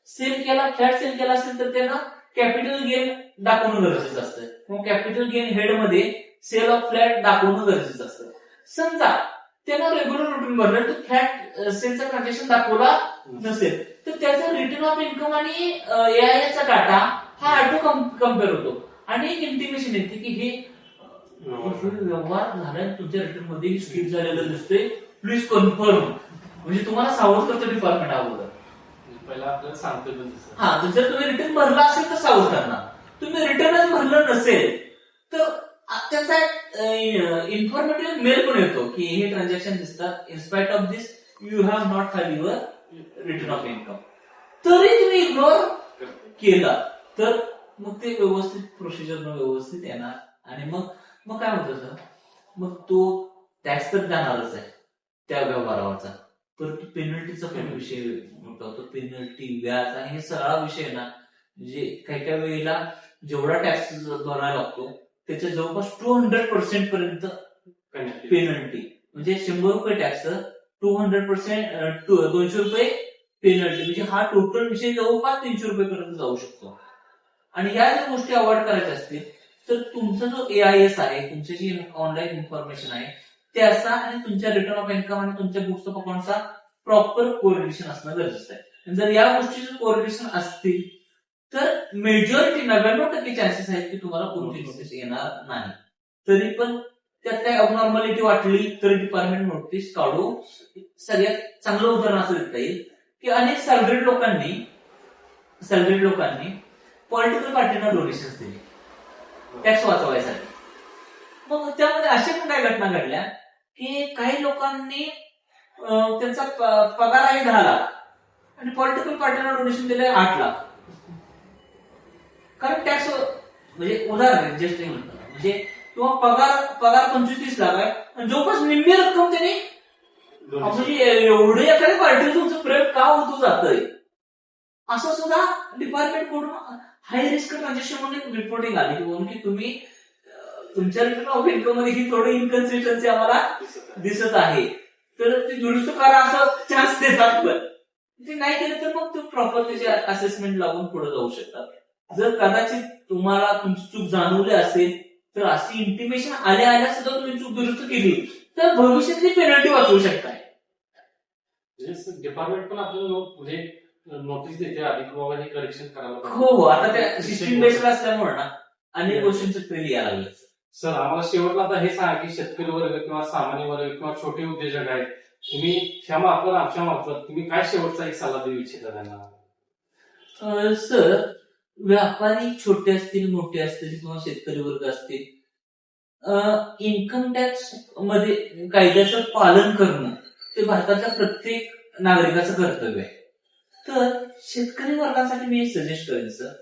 फ्लॅट सेल केला असेल तर त्यांना कॅपिटल गेन दाखवणं गरजेचं असतं. मग कॅपिटल गेन हेड मध्ये सेल ऑफ फ्लॅट दाखवणं गरजेचं असतं. समजा त्यांना रेग्युलर रुटीन भरलं तर फ्लॅट सेलचा ट्रान्झॅक्शन दाखवला नसेल तर त्याचा रिटर्न ऑफ इन्कम आणि एआयएसचा डाटा हा ऑटो कम्पेअर होतो आणि एक इंटिमेशन येते की हे व्यवहार झाला तुमच्या रिटर्न मध्ये स्किप झालेलं दिसतंय, प्लीज कन्फर्म. म्हणजे तुम्हाला सावध करतो डिपार्टमेंट अगोदर, पहिला आपल्याला सांगतोय. हा, जर तुम्ही रिटर्न भरला असेल तर सावध करणार, तुम्ही रिटर्नच भरलं नसेल तर त्याचा इन्फॉर्मेटिव्ह मेल पण येतो की हे ट्रान्झॅक्शन दिसतात, in spite of this you have not file your return of income. तरी तुम्ही इग्नोर केला तर मग ते व्यवस्थित प्रोसिजर व्यवस्थित येणार आणि मग काय होतं सर, मग तो टॅक्स तर जाणारच आहे त्या व्यवहारावरचा, परंतु पेनल्टीचा पण विषय मोठा होतो. पेनल्टी, व्याज आणि हे सगळा विषय ना, म्हणजे काही वेळेला जेवढा टॅक्स भरायला लागतो त्याच्या जवळपास 200% पर्यंत पेनल्टी. म्हणजे 100 रुपये टॅक्स 200%, 200 रुपये पेनल्टी. म्हणजे हा टोटल विषय जवळपास 300 रुपये पर्यंत जाऊ शकतो. आणि ह्या जर गोष्टी अवॉइड करायच्या असतील तर तुमचा जो एआयएस आहे, तुमची जी ऑनलाईन इन्फॉर्मेशन आहे त्याचा आणि तुमच्या रिटर्न ऑफ इन्कम आणि तुमच्या बुक्स ऑफ अकाउंटचा प्रॉपर कोरिलेशन असणं गरजेचं आहे. जर या गोष्टीचं कोरिलेशन असतील तर मेजॉरिटी 99% चान्सेस आहेत की तुम्हाला कोणती नोटीस येणार नाही. तरी पण त्यात काही अबनॉर्मॅलिटी वाटली तर डिपार्टमेंट नोटीस काढू. सगळ्यात चांगलं उदाहरण असं देता येईल की अनेक सॅलरीड लोकांनी पॉलिटिकल पार्टीना डोनेशन दिले टॅक्स वाचवायसाठी. मग त्यामध्ये अशा पण काही घटना घडल्या की काही लोकांनी त्यांचा पगार आहे 10 लाख आणि पॉलिटिकल पार्टीना डोनेशन दिले 8 लाख. कारण टॅक्स म्हणजे उदाहरण जस्ट म्हणजे किंवा पगार 25-30 लाख आहे आणि जवळपास निम्मी रक्कम त्याने म्हणजे एवढे एखाद्या पार्टीला तुमचं प्रेम का होतो जातंय असं सुद्धा डिपार्टमेंट कडून हाय रिस्क ट्रान्झॅक्शन म्हणून रिपोर्टिंग आली की तुम्ही तुमच्या रिटर्न ऑफ इन्कम मध्ये ही थोडी इनकन्सिस्टन्सी आम्हाला दिसत आहे. तर ते दुरुस्त करा असं चान्स देतात. पण ते नाही केलं तर मग ते प्रॉपर त्याचे असेसमेंट लावून पुढे जाऊ शकतात. जर कदाचित तुम्हाला तुमची चूक जाणवली असेल तर अशी इंटिमेशन आल्या सुद्धा तुम्ही चूक दुरुस्त केली तर भविष्यातली पेनल्टी वाचवू शकताय. डिपार्टमेंट पण आपल्याला म्हणजे नोटीस देते आधी किंवा हे करेक्शन करायला. हो आता त्या सिस्टीम बेस्ड असल्यामुळे ना अनेक गोष्टींचं फेल यायला लागलं. सर आम्हाला शेवटला आता हे सांगा की शेतकरी वर्ग किंवा सामान्य वर्ग किंवा छोटे उद्योजक आहेत, तुम्ही ह्या मार्फत आमच्या मार्फत तुम्ही काय शेवटचा एक सल्ला देऊ इच्छिता त्यांना? सर व्यापारी छोटे असतील मोठे असतील किंवा शेतकरी वर्ग असतील, इन्कम टॅक्स मध्ये कायद्याचं पालन करणं ते भारताच्या प्रत्येक नागरिकाचं कर्तव्य आहे. तर शेतकरी वर्गासाठी मी सजेस्ट करेन सर,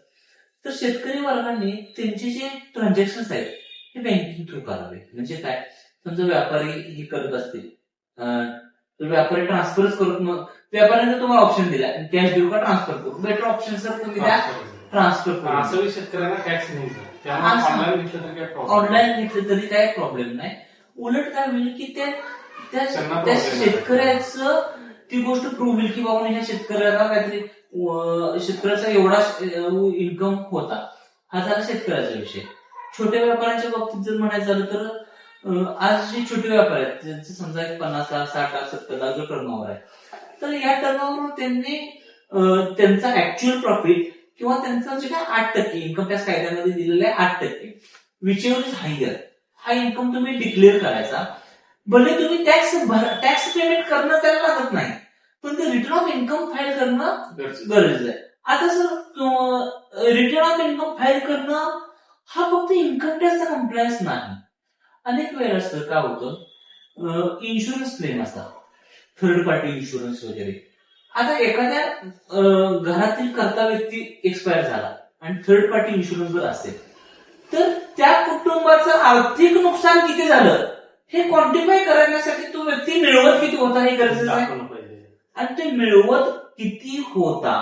तर शेतकरी वर्गाने त्यांचे जे ट्रान्झॅक्शन आहेत हे बँकिंग थ्रू करावे. म्हणजे काय, समजा व्यापारी हे करत असतील तर व्यापारी ट्रान्सफरच करत, मग व्यापाऱ्याने तुम्हाला ऑप्शन दिला कॅश देऊ का ट्रान्सफर करू, बेटर ऑप्शन सर तुम्ही द्या ट्रान्सफर करू. असं शेतकऱ्यांना टॅक्स नाही, ऑनलाईन घेतलं तरी काही प्रॉब्लेम नाही. उलट काय होईल की त्या शेतकऱ्याचं ती गोष्ट प्रूव्ह होईल की बाबा ह्या शेतकऱ्याला काहीतरी शेतकऱ्याचा एवढा इन्कम होता. हा झाला शेतकऱ्याचा विषय. छोट्या व्यापाऱ्यांच्या बाबतीत जर म्हणायचं झालं तर आज जे छोटे व्यापारी आहेत त्यांचं समजा 50 लाख 60 लाख 70 लाख जो टर्नओव्हर आहे, तर या टर्नओव्हरवर त्यांनी त्यांचा ऍक्च्युअल प्रॉफिट किंवा त्यांचं जे काय 8% इन्कम टॅक्स कायद्यामध्ये दिलेलं आहे 8%, विच एव्हर इज हायर, हा इन्कम तुम्ही डिक्लेअर करायचा. भले तुम्ही टॅक्स पेमेंट करणं त्याला लागत नाही, पण ते रिटर्न ऑफ इन्कम फाईल करणं गरजेचं आहे. आता sir return of income file करणं हा फक्त इन्कम टॅक्सचा कम्प्लायन्स नाही. अनेक वेळा असतं काय होतं, इन्शुरन्स क्लेम असतात, थर्ड पार्टी इन्शुरन्स वगैरे. आता एखाद्या घरातील कर्ता व्यक्ती एक्सपायर झाला आणि थर्ड पार्टी इन्शुरन्स जर असेल तर त्या कुटुंबाचं आर्थिक नुकसान किती झालं हे क्वांटिफाय करण्यासाठी तो व्यक्ती मिळवत किती होता हे गरजेचं आहे. आणि ते मिळवत किती होता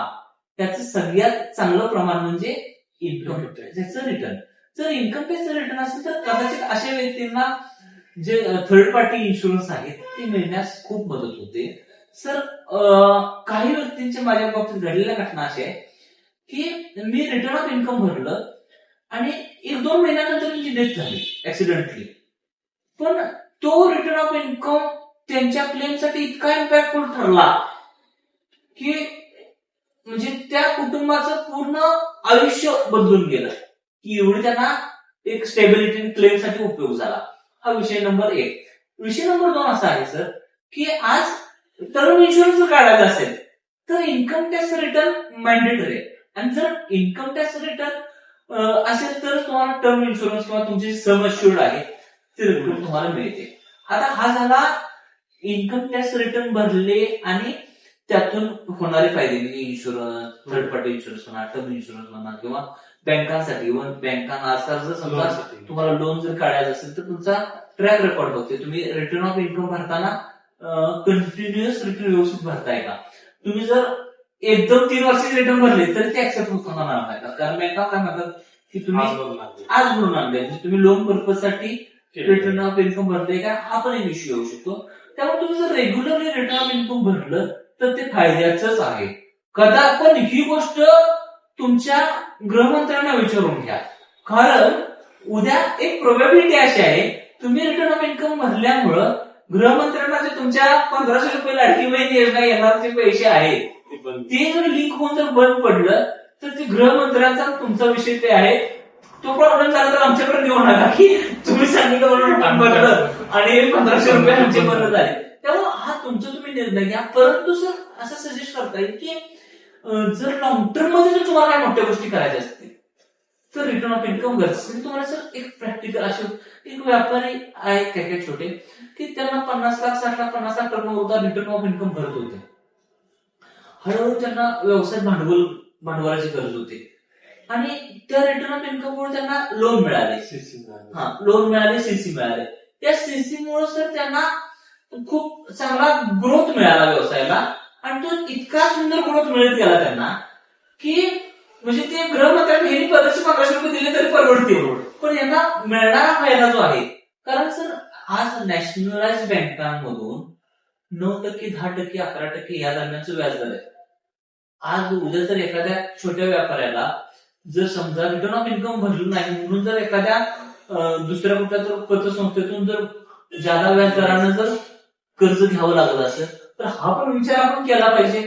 त्याचं सगळ्यात चांगलं प्रमाण म्हणजे इन्कम टॅक्सचं रिटर्न. जर इन्कम टॅक्सचं रिटर्न असेल तर कदाचित अशा व्यक्तींना जे थर्ड पार्टी इन्शुरन्स आहेत ते मिळण्यास खूप मदत होते. सर काही व्यक्तींच्या माझ्या बाबतीत घडलेल्या घटना अशा आहे की मी रिटर्न ऑफ इन्कम भरलं आणि 1-2 महिन्यानंतर त्यांची डेथ झाली ऍक्सिडेंटली, पण तो रिटर्न ऑफ इन्कम त्यांच्या क्लेमसाठी इतका इम्पॅक्टफुल ठरला की म्हणजे त्या कुटुंबाचं पूर्ण आयुष्य बदलून गेलं की एवढी त्यांना एक स्टेबिलिटी क्लेमसाठी उपयोग झाला. हा विषय नंबर 1. विषय नंबर 2 असा आहे सर की आज टर्म इन्शुरन्स जर काढायचा असेल तर इन्कम टॅक्स रिटर्न मॅन्डेटरी आहे. आणि जर इन्कम टॅक्स रिटर्न असेल तर तुम्हाला टर्म इन्शुरन्स किंवा तुमचे सम अश्युर्ड आहे ते रक्कम तुम्हाला मिळते. आता हा झाला इन्कम टॅक्स रिटर्न भरले आणि त्यातून होणारे फायदे, म्हणजे इन्शुरन्स, थर्ड पार्टी इन्शुरन्स म्हणा, टर्म इन्शुरन्स म्हणा, किंवा बँकांसाठी. बँकांना आजकाल जर समजा तुम्हाला लोन जर काढायचं असेल तर तुमचा ट्रॅक रेकॉर्ड बघते, तुम्ही रिटर्न ऑफ इन्कम भरताना कंटिन्युअस रिटर्न व्यवस्थित भरताय का. तुम्ही जर एकदम 3 वर्षाचे रिटर्न भरले तरी ते ऍक्सेप्ट होणार नाही, कारण बँका काय म्हणतात की तुम्ही आज भरून आणले, म्हणजे तुम्ही लोन पर्पज साठी रिटर्न ऑफ इन्कम भरले का, हा पण एक इश्यू येऊ शकतो. त्यामुळे तुम्ही जर रेग्युलरली रिटर्न ऑफ इन्कम भरलं तर ते फायद्याचंच आहे. पण ही गोष्ट तुमच्या गृहमंत्र्यांना विचारून घ्या, कारण उद्या एक प्रोबॅबिलिटी अशी आहे तुम्ही रिटर्न ऑफ इन्कम भरल्यामुळं गृहमंत्र्यांना जे तुमच्या 1500 रुपये लाडकी बहीण योजना येणारचे पैसे आहेत ते जर लिंक होऊन जर बंद पडलं तर ते गृहमंत्र्यांचा तुमचा विषय ते आहे. तो प्रॉब्लेम झाला तर आमच्याकडे येऊ नका की तुम्ही सांगितलं म्हणून काम भरलं आणि 1500 रुपये आमचे बंद झाले. त्यामुळे हा तुमचा तुम्ही निर्णय घ्या. परंतु सर असं सजेस्ट करता येईल की जर लॉंग टर्म मध्ये जर तुम्हाला काय मोठ्या गोष्टी करायच्या असतील तर रिटर्न ऑफ इन्कम गरजेचं. तुम्हाला सर एक प्रॅक्टिकल असे एक व्यापारी आहे काय काय छोटे की त्यांना 50 लाख 60 लाख 50 लाख टर्नओव्हरचा रिटर्न ऑफ इन्कम भरत होते. हळूहळू त्यांना व्यवसायात भांडवलाची गरज होती आणि त्या रिटर्न ऑफ इन्कम मुळे त्यांना लोन मिळाले. लोन मिळाले, सीसी मिळाले. त्या सीसी मुळे सर त्यांना खूप चांगला ग्रोथ मिळाला व्यवसायाला आणि तो इतका सुंदर ग्रोथ मिळत गेला त्यांना की म्हणजे ते गृहमंत्र्यांनी हे 1500 रुपये दिले तरी परवडतील. पण यांना मिळणारा फायदा जो आहे, कारण सर आज नॅशनलाइज बँकांमधून 9%, 10%, 11% या दरम्यानचं व्याज दर आहे. आज उद्या जर एखाद्या छोट्या व्यापाऱ्याला जर समजा रिटर्न ऑफ इन्कम भरलं नाही म्हणून जर एखाद्या दुसऱ्या कुठल्या तर पतसंस्थेतून जर जादा व्याज दरानं जर कर्ज घ्यावं लागलं असेल तर हा पण विचार आपण केला पाहिजे.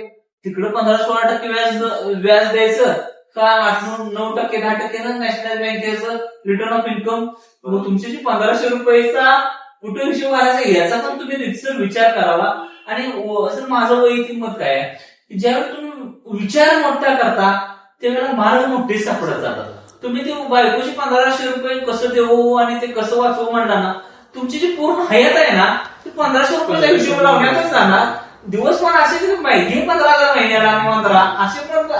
तिकडे 15-16% व्याज द्यायचं का 8-9%, 10% नॅशनल बँकेचं रिटर्न ऑफ इन्कम. मग तुमचे जे 1500 रुपयेचा कुठे हिशोब करायचा याचा पण तुम्ही रितसर विचार करावा. आणि असं माझं वैयक्तिक मत काय आहे की ज्यावेळी तुम्ही विचार मोठा करता त्यावेळेला मार्ग मोठे सापडत जातात. तुम्ही ते बायकोचे 1500 रुपये कसं देऊ आणि ते कसं वाचवू म्हणला ना, तुमची जी पूर्ण हयात आहे ना ती 1500 रुपयाचा हिशोब लावण्यातच जाणार. दिवस पण असे हे 15,000 महिन्याला आणि 15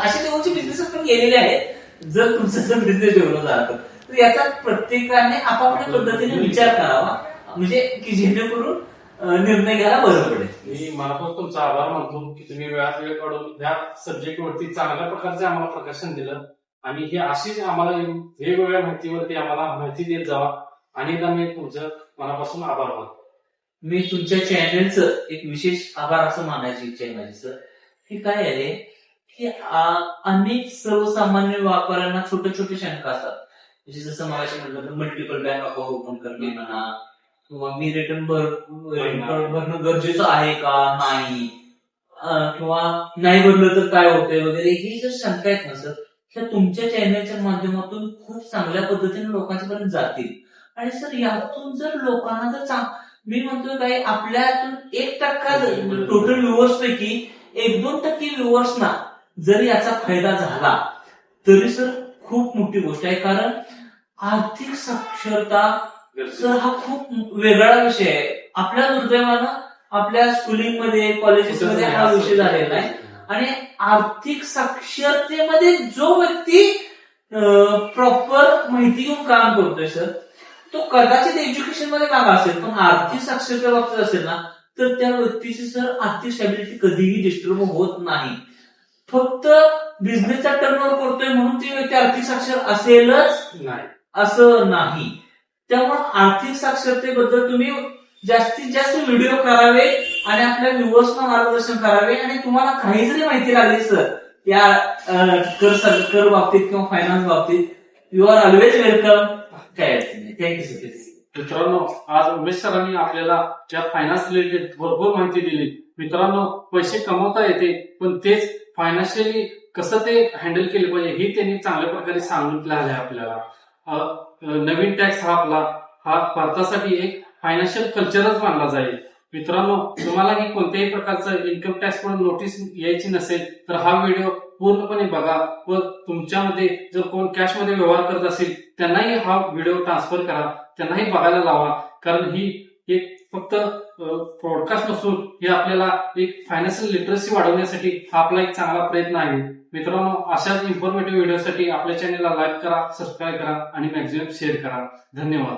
असे देऊचे बिझनेस पण गेलेले आहेत. जर तुमचा जर बिझनेस डेव्हलप झाला तर याचा प्रत्येकाने आपापल्या पद्धतीने विचार करावा म्हणजे की जेणेकरून निर्णय घ्यायला बरं पडेल. मी मनापासून तुमचा आभार मानतो की तुम्ही वेळात वेळ काढून या सब्जेक्ट वरती चांगल्या प्रकारचे आम्हाला प्रकाशन दिलं आणि हे अशीच आम्हाला वेगवेगळ्या माहितीवरती आम्हाला माहिती देत जावा. आणि मी तुमचं मनापासून आभार मानतो. मी तुमच्या चॅनलचं एक विशेष आभार असं मानायची इच्छा आहे माझी सर. हे काय आहे की अनेक सर्वसामान्य व्यापाऱ्यांना छोटे छोटे शंका असतात. जसं मगाशी म्हटलं तर मल्टिपल बँक अकाउंट ओपन करणे म्हणा किंवा मी रिटर्न भरणं गरजेचं आहे का नाही किंवा नाही भरलं तर काय होतंय वगैरे ही जर शंका आहेत ना सर ह्या तुमच्या चॅनलच्या माध्यमातून खूप चांगल्या पद्धतीने लोकांच्यापर्यंत जातील. आणि सर यातून जर लोकांना जर मी म्हणतोय काय आपल्यातून 1% टोटल व्ह्युअर्स पैकी 1-2% व्ह्युअर्सना जर याचा फायदा झाला तरी सर खूप मोठी गोष्ट आहे. कारण आर्थिक साक्षरता सर हा खूप वेगळा विषय आहे. आपल्या दुर्दैवानं आपल्या स्कूलिंग मध्ये कॉलेजेसमध्ये हा विषय झालेला आहे. आणि आर्थिक साक्षरतेमध्ये जो व्यक्ती प्रॉपर माहिती घेऊन काम करतोय सर तो कदाचित एज्युकेशन मध्ये मागा असेल पण आर्थिक साक्षरते बाबतीत असेल ना तर त्या व्यक्तीची सर आर्थिक स्टॅबिलिटी कधीही डिस्टर्ब होत नाही. फक्त बिझनेसचा टर्नओव्हर करतोय म्हणून ती व्यक्ती आर्थिक साक्षर असेलच नाही असं नाही. त्यामुळे आर्थिक साक्षरतेबद्दल तुम्ही जास्तीत जास्त व्हिडिओ करावे आणि आपल्या व्ह्युअर्सना मार्गदर्शन करावे. आणि तुम्हाला काही जरी माहिती लागली सर या कर बाबतीत किंवा फायनान्स बाबतीत यू आर ऑलवेज वेलकम. काय अडचण नाही. Thank you sir. मित्रांनो आज उमेश सरांनी आपल्याला त्या फायनान्स रिलेटेड भरपूर माहिती दिली. मित्रांनो पैसे कमवता येते पण तेच फायनान्शियली कसं ते हँडल केले पाहिजे हे त्यांनी चांगल्या प्रकारे सांगितलं आहे आपल्याला. नवीन टॅक्स हा भारतासाठी एक फायनान्शियल कल्चरच मानला जाईल. मित्रांनो तुम्हाला ही कोणत्याही प्रकारचं इन्कम टॅक्स कडून नोटीस यायची नसेल तर हा व्हिडिओ पूर्णपणे बघा व तुमच्यामध्ये जर कोण कॅश मध्ये व्यवहार करत असेल त्यांनाही हा व्हिडिओ ट्रान्सफर करा, त्यांनाही बघायला लावा. कारण ही एक फक्त ब्रॉडकास्ट नसून हे आपल्याला एक फायनान्शियल लिटरसी वाढवण्यासाठी हा आपला एक चांगला प्रयत्न आहे. मित्रांनो अशाच इन्फॉर्मेटिव्ह व्हिडिओसाठी आपल्या चॅनलला लाईक करा, सबस्क्राईब करा आणि मॅक्झिमम शेअर करा. धन्यवाद.